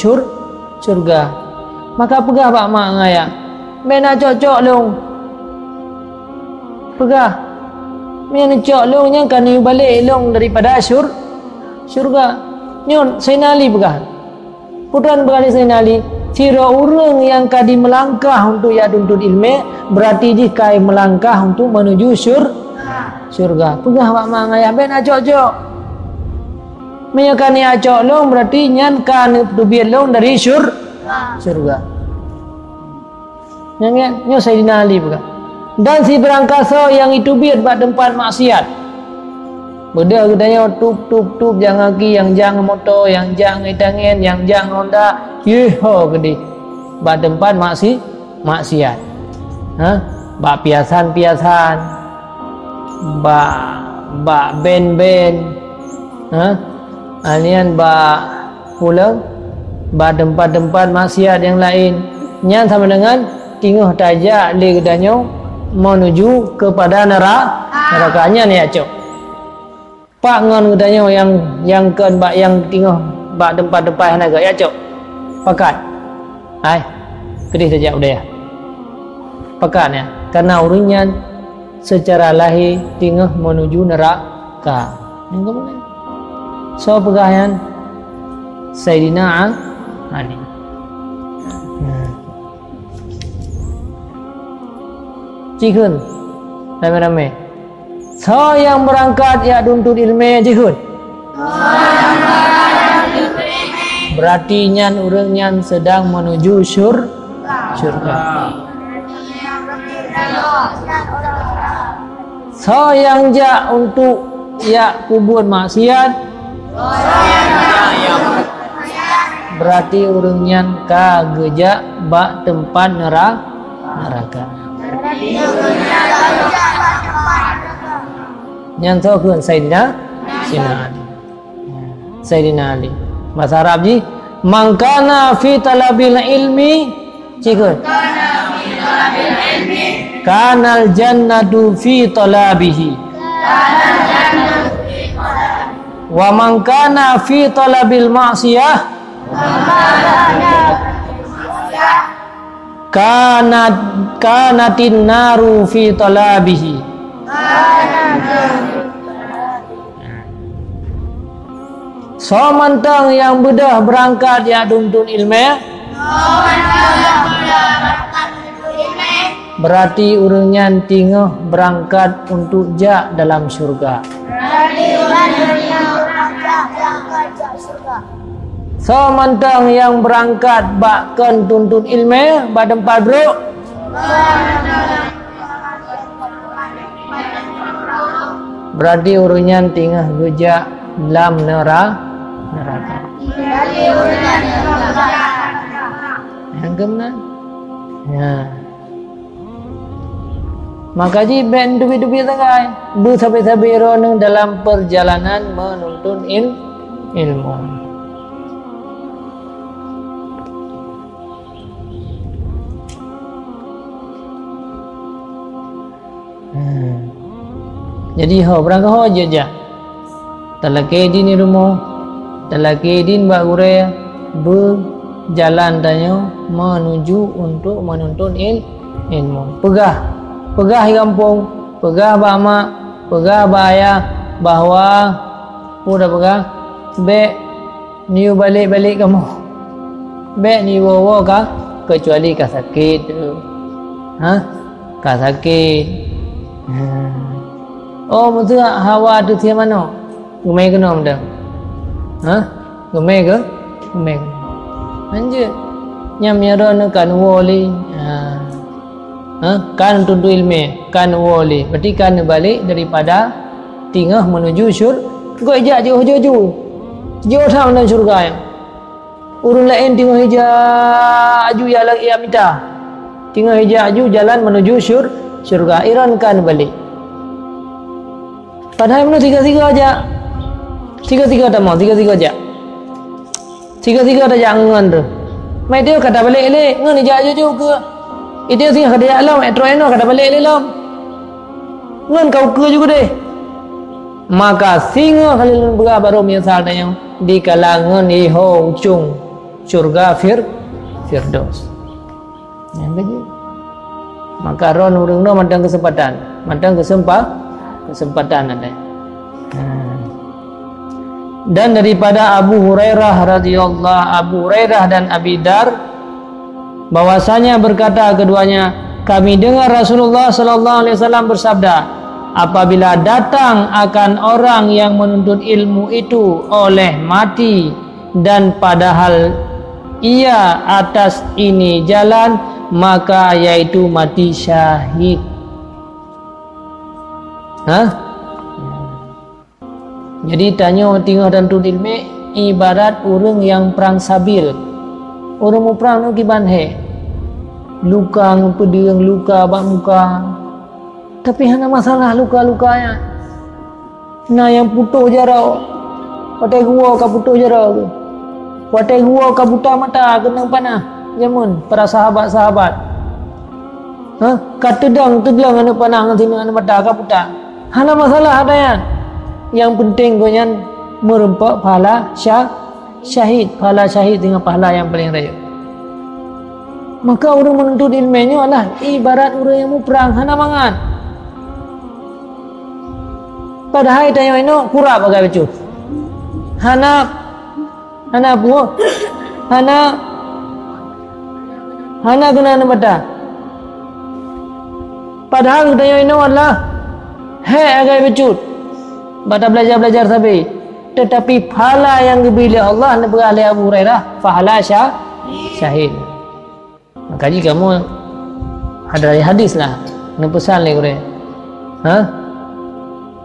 syurga. Maka pegah pak mak ngaya. Mena cocok long. Pegah. Mena cocok long yang kan balik long daripada syurga. Nyon Sayyidina Ali pegah. Putuan berkali Sayyidina Ali, cira orang yang kadi melangkah untuk ya tuntut ilmu berarti dia kai melangkah untuk menuju syurga. Pegah pak mak ngaya ben acok-acok. Menyakan ni acok long berarti nyan kan tubiat long dari syurga. Nyo Sayyidina Ali pegah. Dan si berangkasa yang itu biat bak tempat maksiat. Beda katanya tup jangan ki yang jangan motor, yang jangan itangen, yang jangan Honda. Yeho gede. Bak tempat maksiat. Ha? Bak piasan. Bak ben. Ha? Anian bak pulang. Bak tempat-tempat maksiat yang lain. Nyan sama dengan tinggal tajak li katanya menuju kepada nerakanya ni acok. Pak ngon katanya yang kan bak yang tinggal bak tempat-tempat naga ya cok. Pakat. Ai. Kedih saja udah ya. Pakat ya. Karena urunnya secara lahir tinggal menuju neraka. Yang kemudian. So pegahan Sayyidina Ali. Cikun. Rame-rame. So yang berangkat ya tuntut ilmu jihud. Berarti nyan urang nyan sedang menuju syurga. So yang ja untuk ya kubur maksiat. Berarti urang nyan kageja bak tempat neraka. Yang tahu Sayyidina Ali. Bahasa Arab ji, man kana fi talabil ilmi, cikun. Kanal jannatu fi talabihi. Wa man kana fi talabil ma'siyah. Kanatin naru fi talabihi. So mantang yang bedah berangkat ya tuntut ilmu. Berarti urangnya tinggal berangkat untuk ja dalam syurga. So mantang yang berangkat bakkan tuntut ilmu bak tempat bro. Berarti urunnya tinggal gejak dalam neraka. Yang kemudian, ya. Maka ji ben dubi tangai, bu sabi roneng dalam perjalanan menuntut ilmu. Jadi berangkat ho je. Talaki di rumah, talaki din bak gure berjalan tanya menuju untuk menuntut ilmu. Pegah kampung, pegah bak mak, pegah bak ayah bahwa udah pegah be niu balik kamu. Be ni wo ka kecuali ka sakit. Ha? Ka sakit. Oh, betul hawa tu tiap mana? Umai kena mendang. Ha? gemeh ke gemeh anje nyam yaron kan woli kan tuntu ilmu kan woli berarti kan balik daripada tingah menuju syurga ijak jauh-jauh jauh tham dan syurga ya urun lain tingah hijak aju ya lagi ya minta tingah hijak aju jalan menuju syurga iran kan balik padahal mana tiga-tiga aja tiga-tiga tak mau tiga-tiga aja tiga-tiga ada jangan tu mai dia kata balik le ngan ijak aju ke itu tinggal kata alam etroeno kata balik le lam ngan kau ke juga deh maka singa kali baru misalnya di kalangan iho ujung surga firdaus yang begitu maka ron urang no mandang kesempatan ada dan daripada Abu Hurairah radhiyallahu Abu Hurairah dan Abi Dar bahwasanya berkata keduanya kami dengar Rasulullah sallallahu alaihi wasallam bersabda apabila datang akan orang yang menuntut ilmu itu oleh mati dan padahal ia atas ini jalan maka yaitu mati syahid. Jadi tanya tinggal dan tuntut ilmu ibarat orang yang perang sabil. Orang mau perang nak kiban he. Luka ngepedeng luka bak muka. Tapi hanya masalah luka-lukanya. Nah yang putus jarau. Patai gua ka putus jarau. Patai gua ka buta mata kena panah. Jamun para sahabat-sahabat. Katedang tegang anu panah ngan sini anu mata ka buta. Hanya masalah adanya. Yang penting gonya merempak pahala syahid. Pahala syahid dengan pahala yang paling raya. Maka orang menuntut ilmunya adalah ibarat orang yang mau perang hana mangan. Padahal tanya ini kurang bagai becu. Hana buah, hana kena mata. Padahal tanya ini adalah bagai becu. Pada belajar sampai. Tetapi pahala yang diberi Allah oleh Abu Hurairah pahala syahid. Maka jika kamu ada hadis lah, ni pesan lagi kore.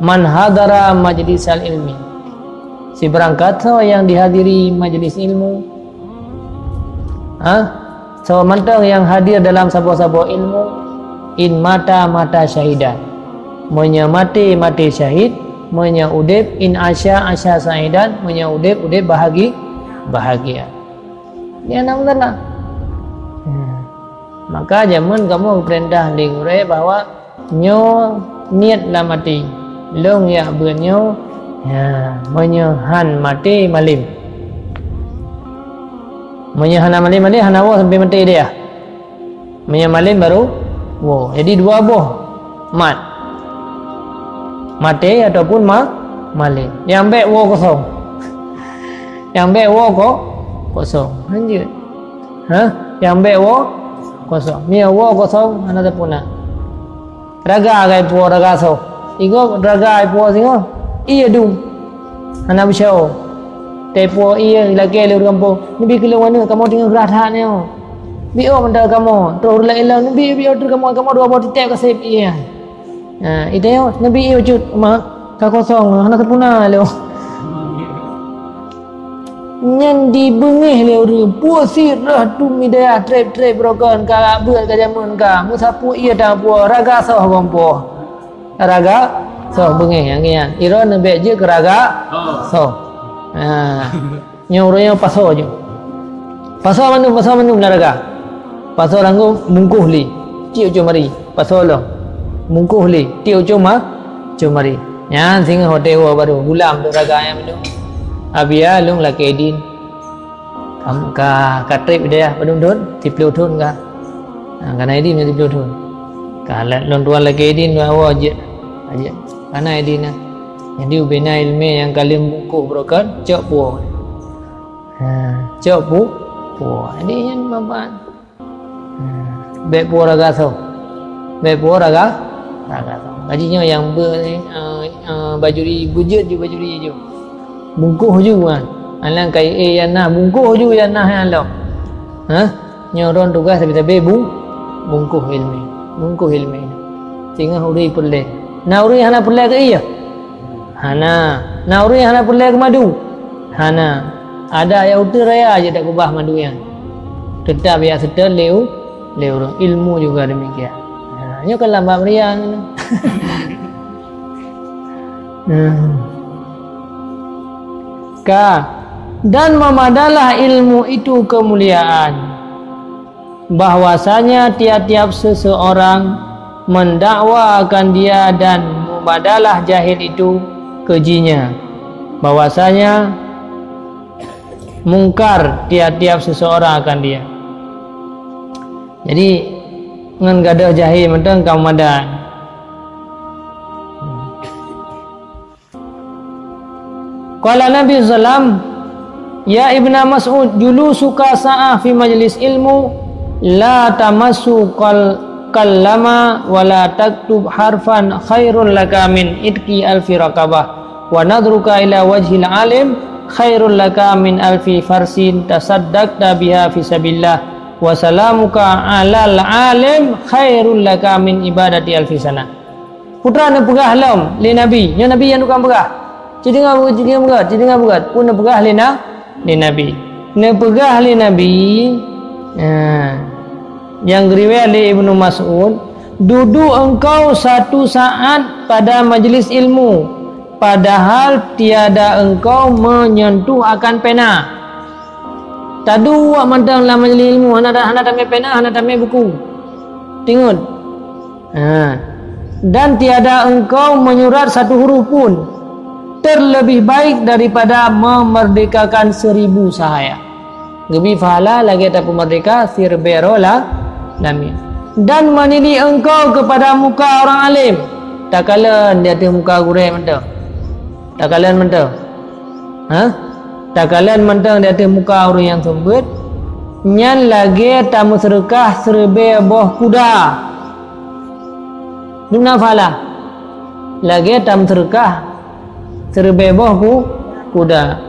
Man hadara majlisal ilmi. Si berangkat yang dihadiri majlis ilmu. So mantang yang hadir dalam sebuah ilmu in mata syahidan. Monya mati syahid, monya udip in asya syahidan, monya udip bahagia. Dia namanya. Maka zaman kamu perintah digure bahwa nyo niat lah mati long ya bernyo menyehan mati malim menyehan malim hana wo sampai mati dia menyehan malim baru wo jadi dua buah mati ataupun malim yang baik wo kosong yang baik wo kosong lanjut yang baik wo kosong mia wo kosong ana tapuna raga gai po raga so igo raga ai po singo iya dum ana bisao te po iya lagi le kampo ni bi kilo mana kamu tinggal geratha ne bi o manda kamu to la ila ni bi order kamu dua bot tep ka sep iya ide yo nabi iyo jut ma ka kosong ana tapuna le nyan di bengih le uri puasir dah tu midaya trep broken ka beul ka jamun ka musapu iya dah puas raga sah bompo raga sah bengih yang kian iron be je ke raga sah nyuruhnya paso je paso manu raga paso ranggu mungkuh li tiu cumari paso lo mungkuh li tiu cumari nyan singa hotel baru gulam tu raga yang menu abia lung la kedin ka trip dia padun tiplu thun ka kana idin tiplu thun ka lon tuan la kedin wa je aje kana idin jadi ubena ilmu yang kalim buku brokan cok pu jadi yang maban be pu raga so gajinya yang bajuri budget ju bajuri ju bungkuh juga Alang kai yang nah bungkuh ju yang nah yang lo. Nyoron tugas tapi bungkuh ilmi. Tinggal uri pulai. Na uri hana pulai ke iya? Hana. Na uri hana pulai ke madu? Hana. Ada yang utir raya aja tak kubah madu yang. Tetap ya sedar leu ilmu juga demikian. Nyo kan lambat meriang. Dan memadalah ilmu itu kemuliaan, bahwasanya tiap-tiap seseorang mendakwakan dia, dan memadalah jahil itu kejinya, bahwasanya mungkar tiap-tiap seseorang akan dia. Jadi ngan gadah jahil mentang kau madan. Qala Nabi sallam, ya Ibnu Mas'ud, julusuka sa'ah fi majlis ilmu la tamassu kallama wa la taktub harfan khairun laka min idqi alfi raqabah wa nadruka ila wajhil alim khairun laka min alfi farsin tasaddaqta biha fi sabilillah wa salamuka alal alim khairul laka min ibadati alfi sana. Putra nak pegah lam li Nabi, nya Nabi yang tukang pegah. Cidinga buat pun nak pegah li Nabi. Nak pegah li Nabi. Yang riwayat li Ibnu Mas'ud, duduk engkau satu saat pada majlis ilmu, padahal tiada engkau menyentuh akan pena. Tadu awak mandang dalam majlis ilmu, hana tamai pena, hana tamai buku. Tengok. Dan tiada engkau menyurat satu huruf pun, terlebih baik daripada memerdekakan 1000 sahaya. Lebih fahala lagi tak merdeka sirbero lamia. Dan menili engkau kepada muka orang alim, tak kala dia tu muka gurih mentah. Tak kala mentah. Tak kala mentah dia tu muka orang yang sembut. Nyan lagi tamu sedekah serbe boh kuda. Duna fahala. Lagi tamu sedekah terbebohku kuda,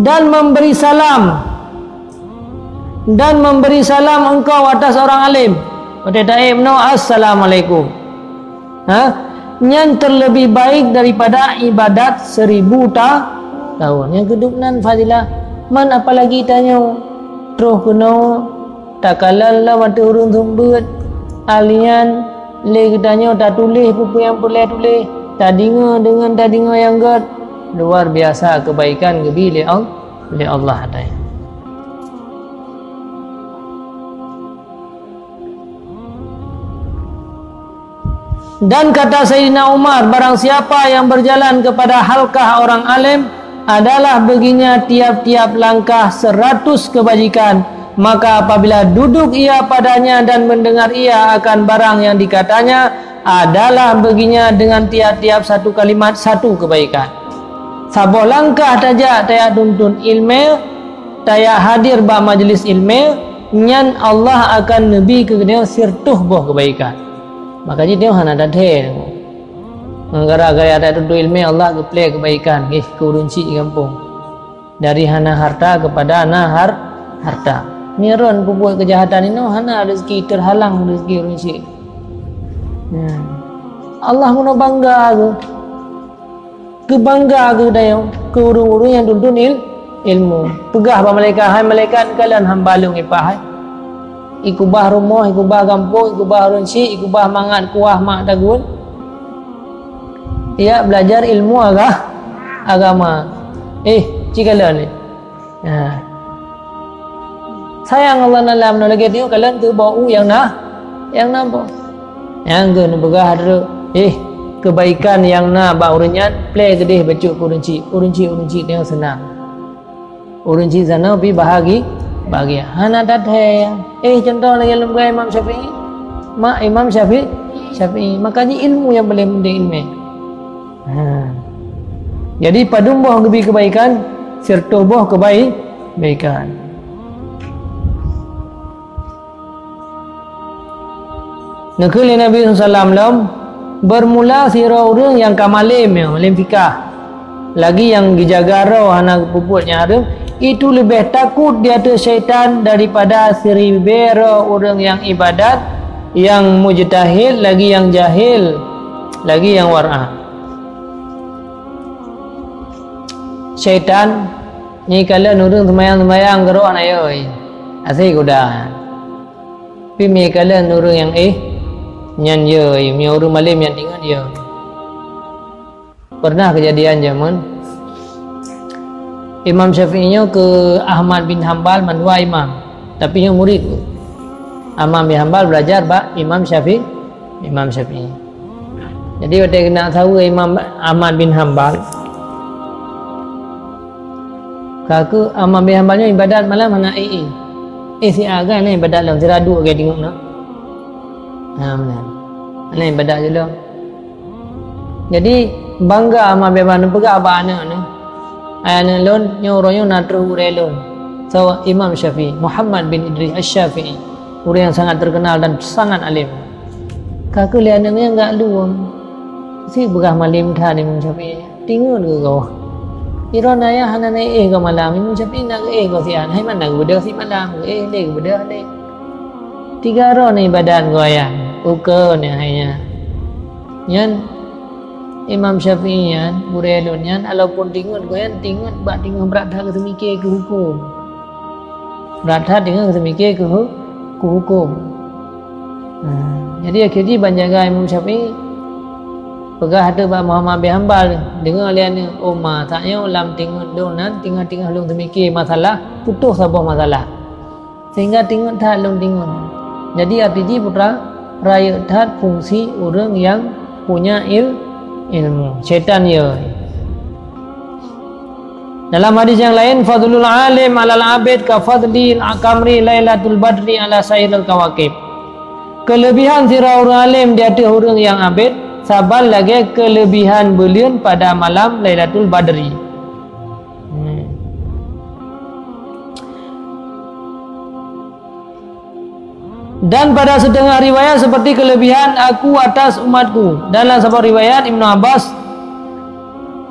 dan memberi salam engkau atas orang alim. Assalamualaikum. Yang terlebih baik daripada ibadat 1000 tahun. Yang keduknan fadilah man apalagi tanya terus kena tak kalah lah mata urung sumbut alian le tanya tak tulis buku yang boleh tulis. Tadinga dengan tadinga yang gad, luar biasa kebaikan gebi oleh Allah tadi. Dan kata Sayyidina Umar, barang siapa yang berjalan kepada halqah orang alim adalah baginya tiap-tiap langkah 100 kebajikan, maka apabila duduk ia padanya dan mendengar ia akan barang yang dikatanya, adalah baginya dengan tiap-tiap satu kalimat 1 kebaikan. Saboh langkah tajak taya tuntun ilmu, taya hadir ba majlis ilmu, nyan Allah akan nabi ke dia sirtuh boh kebaikan. Maka dia hana dadhe. Gara-gara ada tuntun ilmu Allah ke play kebaikan, ke urunci kampung. Dari hana harta kepada hana harta. Miron buat kejahatan ini hana rezeki terhalang rezeki urunci. Allah muna bangga ke dayo ke urung-urung yang tuntun ilmu. Pegah ba malaikat, hai malaikat kalian hambalung ipah. Ikubah rumah, ikubah kampung, ikubah urunci, ikubah mangat kuah mak dagun. Ia belajar ilmu agama. Cikalan ni. Sayang Allah nalam no lagi tengok kalian tu bau yang nampak. Yang ke nebegah ada kebaikan yang na ba urunyan play gedeh bacuk urunci tengok senang. Urunci sana pi bahagia hana dadhe. Contoh lagi lembaga Imam Syafi'i. Imam Syafi'i makanya ilmu yang boleh mending ilmu. Jadi padumboh gebi kebaikan serta boh kebaikan. Nakuli Nabi SAW bermula sirah orang yang kamalim fikah. lagi yang dijagaro hana puputnya harum, itu lebih takut di atas syaitan daripada seribero orang yang ibadat, yang mujtahid, lagi yang jahil, lagi yang war'ah. Syaitan ni kala nurung semayang-semayang gerak na yoi asyik udah pimi kala nurung yang nyan yoi mi urung malim yang tinggal dia. Pernah kejadian zaman Imam Syafi'i ke Ahmad bin Hanbal mandua imam, tapi nya murid Ahmad bin Hanbal belajar bak Imam Syafi'i. Jadi kita kena tahu Imam Ahmad bin Hanbal kaku Ahmad bin Hanbalnya ibadat malam mana si agak ni ibadat dalam seradu ke tengok nak mana ana ibadat je lah. Jadi bangga Ahmad bin Hanbal pegak abang anak ni anak lon nyorongnya natru relon. So Imam Syafi'i Muhammad bin Idris Asy-Syafi'i, orang yang sangat terkenal dan sangat alim. Kaku lihat anaknya enggak luang. Si begah malim tha Imam Syafi'i. Tengok ke kau. Iron ayah hana naik ke malam Imam Syafi'i nak kau sian. Hai mana ke bedah si malam ke leh bedah leh. 3 ron ni badan kau ayah. Ukur ni hanya. Yan Imam Syafi'i yan, burelun yan, alaupun tingun ko yan, tingun bak tingun berat hak semikir ke hukum. Berat hak tingun semikir ke hukum. Jadi akhirnya banjaga Imam Syafi'i pegah ada bak Muhammad bin Hanbal dengar lian ni, taknya ulam tingun donan, tinggal lung semikir masalah, putus apa masalah. Sehingga tingun tak lung tingun. Jadi artinya putra raya tak fungsi orang yang punya ilmu syaitan ya. Dalam hadis yang lain, fadlul alim alal abid ka fadlil akamri lailatul badri ala sairil kawakib. Kelebihan sira orang alim di atas orang yang abid sabal lagi kelebihan belian pada malam lailatul badri. Dan pada setengah riwayat seperti kelebihan aku atas umatku. Dalam sebuah riwayat Ibnu Abbas,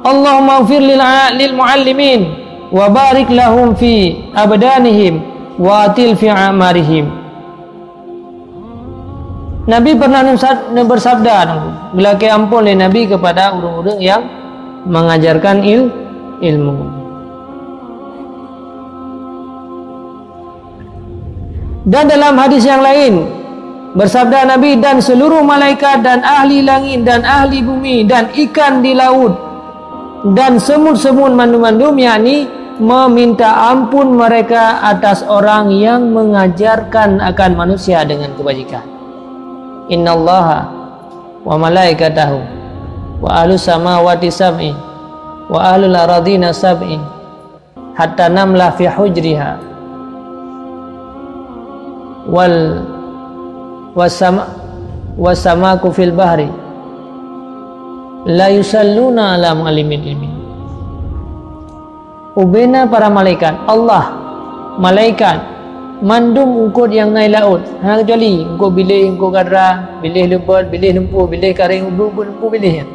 Allahumma ighfir lil muallimin wa barik lahum fi abdanihim wa atil fi amarihim. Nabi pernah bersabda, belaki ampun oleh Nabi kepada orang-orang yang mengajarkan ilmu. Dan dalam hadis yang lain bersabda Nabi, dan seluruh malaikat dan ahli langit dan ahli bumi dan ikan di laut dan semut-semut mandum-mandum, yakni meminta ampun mereka atas orang yang mengajarkan akan manusia dengan kebajikan. Innallaha wa malaikatahu wa ahlus samawati sab'i wa ahlul aradina sab'i hatta namla fi hujriha wasamaku fil bahri la yusalluna ala muallimin ilmi. Ubena para malaikat Allah, malaikat mandum ukut yang naik laut, hanya kecuali ukut bilih, ukut kadra, bilih lebat, bilih lempu, bilih karing udu, lempu bilih ya.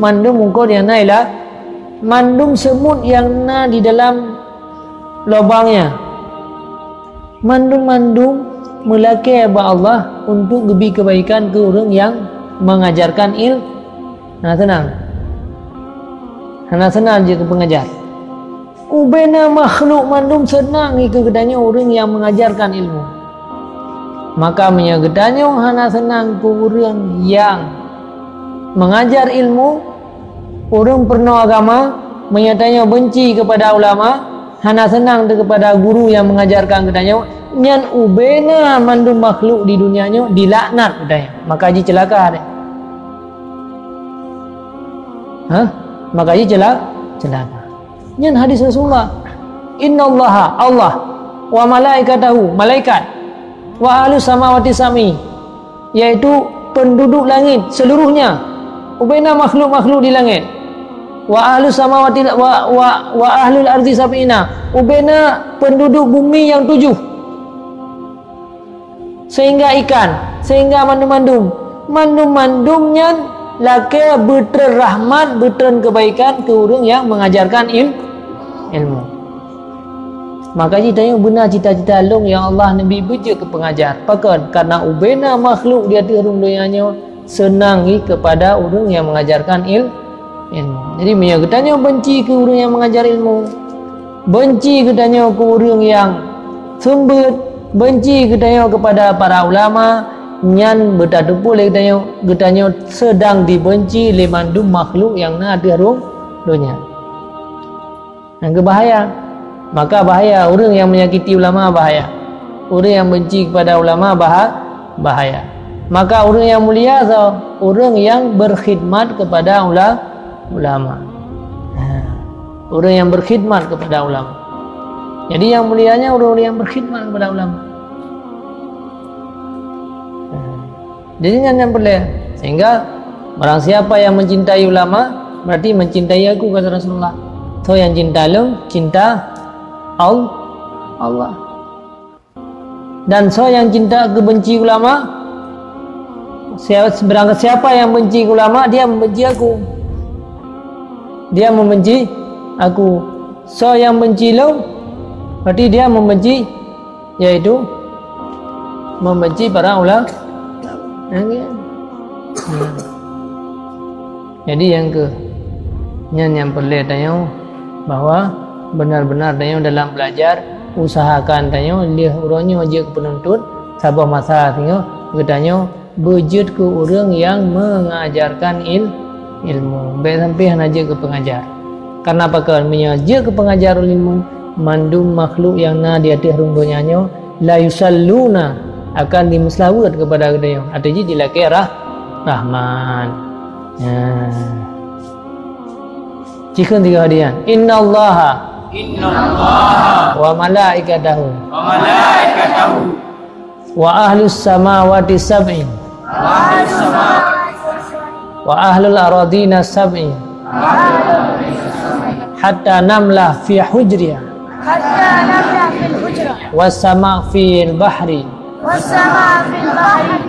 Mandum ukut yang naik lah, mandum semut yang na di dalam lubangnya. Mandum-mandum melaki abah Allah untuk lebih kebaikan ke orang yang mengajarkan ilmu. Nah senang je ke pengajar. Ubena makhluk mandum senang ke kedanya orang yang mengajarkan ilmu. Maka menyegedanya hana senang ke orang yang mengajar ilmu. Orang penuh agama menyatanya benci kepada ulama, hana senang kepada guru yang mengajarkan kedanya. Nyan ubena mandum makhluk di dunianya dilaknat kedanya. Maka ji celaka deh. Maka ji celaka. Nyan hadis Rasulullah, innallaha Allah wa malaikatahu malaikat wa ahlus samawati sami, yaitu penduduk langit seluruhnya, ubena makhluk-makhluk di langit, wa ahlus samawati wa ahlul ardi sab'ina, ubena penduduk bumi yang 7, sehingga ikan, sehingga mandum-mandumnya laki berteren rahmat, berteren kebaikan ke orang yang mengajarkan ilmu. Maka ceritanya benar cita-cita long yang Allah Nabi beja ke pengajar. Pakan karena ubena makhluk dia terung dunianya senangi kepada orang yang mengajarkan ilmu. Jadi menyatakannya benci ke orang yang mengajar ilmu, benci katanya ke orang yang sumber, benci katanya kepada para ulama, nyan bertadupul katanya sedang dibenci oleh mandum makhluk yang ada rung dunia. Yang bahaya. Maka bahaya orang yang menyakiti ulama, bahaya. Orang yang benci kepada ulama, bahaya. Maka orang yang mulia adalah orang yang berkhidmat kepada ulama. Orang yang berkhidmat kepada ulama. Jadi yang mulianya orang-orang yang berkhidmat kepada ulama. Jadi yang boleh. Sehingga barang siapa yang mencintai ulama berarti mencintai aku, kata Rasulullah. So yang cinta lu, cinta Allah. Dan so yang cinta kebenci ulama, siapa yang benci ulama, dia membenci aku. Dia membenci aku. So yang benci lo, berarti dia membenci, yaitu membenci para ulama. Jadi yang perlu tanya bahwa benar-benar tanya dalam belajar usahakan tanya lihat orangnya aja ke penuntut sabar masa tanya katanya berjud ke orang yang mengajarkan ilmu baik sampai aja ke pengajar. Karena apa? Kan mengajar ke pengajar ilmu mandum makhluk yang na di atas runggunya la yusalluna akan dimuslawat kepada katanya artinya dilakai rahman. Cikan tiga hadiah. Innallaha wa malaikatahu wa ahlus samawati sab'in wa ahlul aradina sab'in hatta namlah fi hujriha was sama' fil bahri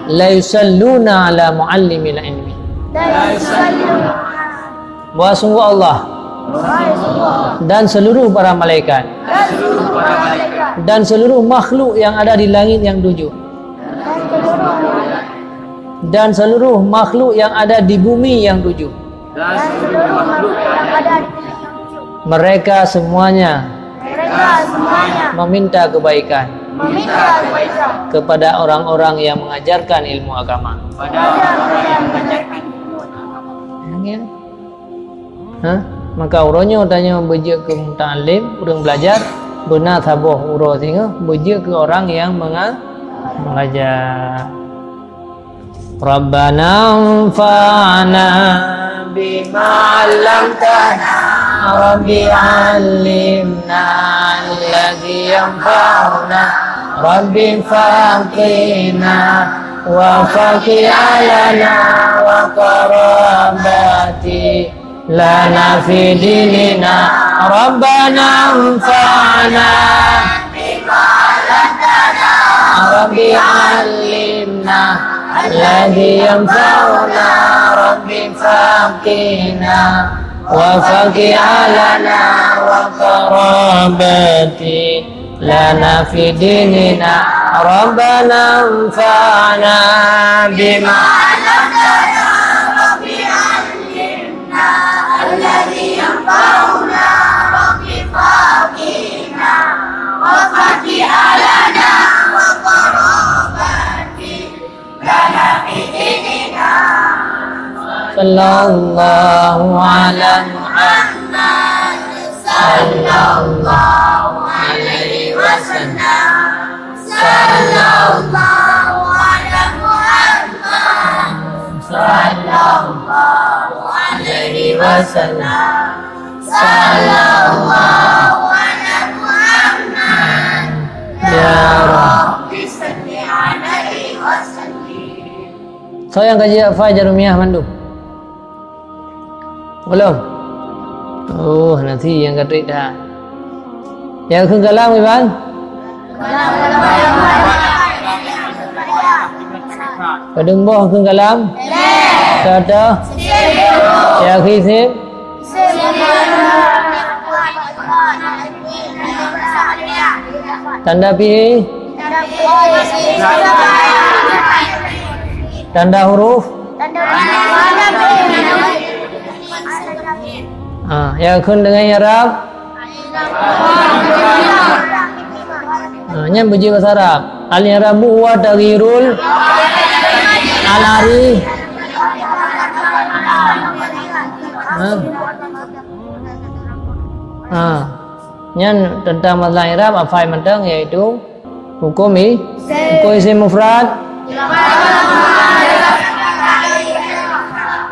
la yusalluna ala muallimil ilmi. Wa sungguh Allah dan seluruh para malaikat dan seluruh makhluk yang ada di langit yang tujuh dan seluruh makhluk yang ada di bumi yang tujuh, mereka semuanya meminta kebaikan kepada orang-orang yang mengajarkan ilmu agama. Maka orangnya tanya berjaya ke muta'alim, orang belajar benar sabar urang sehingga berjaya ke orang yang mengajar. Rabbana anfa'na bima 'allamtana Rabbi 'allimna alladhi yanfa'una Rabbi faqina wa faqi'alana wa qarabati lana fi dinina Rabbana anfa'na bima 'allamtana Rabbi 'allimna alladhi yanfa'una Rabbi faqina wa faqi'alana wa qarabati lana fi dinina Rabbana anfa'na bima 'allamtana Rabbi 'allimna alladhi yanfa'una Rabbi faqina wa faqi'alana wa qarabati lana fi dinina sallallahu ala Muhammad sallallahu alaihi wasallam sallallahu ala Muhammad sallallahu alaihi wasallam sallallahu ala Muhammad ya Rabbi salli alaihi wasallam. So yang kaji Fajar Rumiyah Mandub belum? Oh nanti yang kata dah. Yang kegalam Iban? Kadang boh kegalam? Tata. Ya kisip. Tanda pi. Tanda huruf. Yang khun dengan Arab. Nya beji bahasa Arab. Al-I'rabu huwa taghyirul al-ari. Nya tentang masalah i'rab apa yang penting yaitu hukum isim mufrad,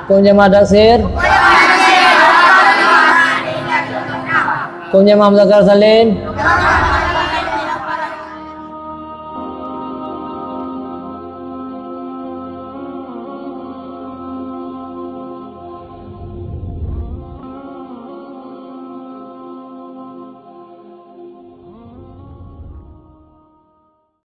hukum jamak taksir, hukum jamak muzakkar salim,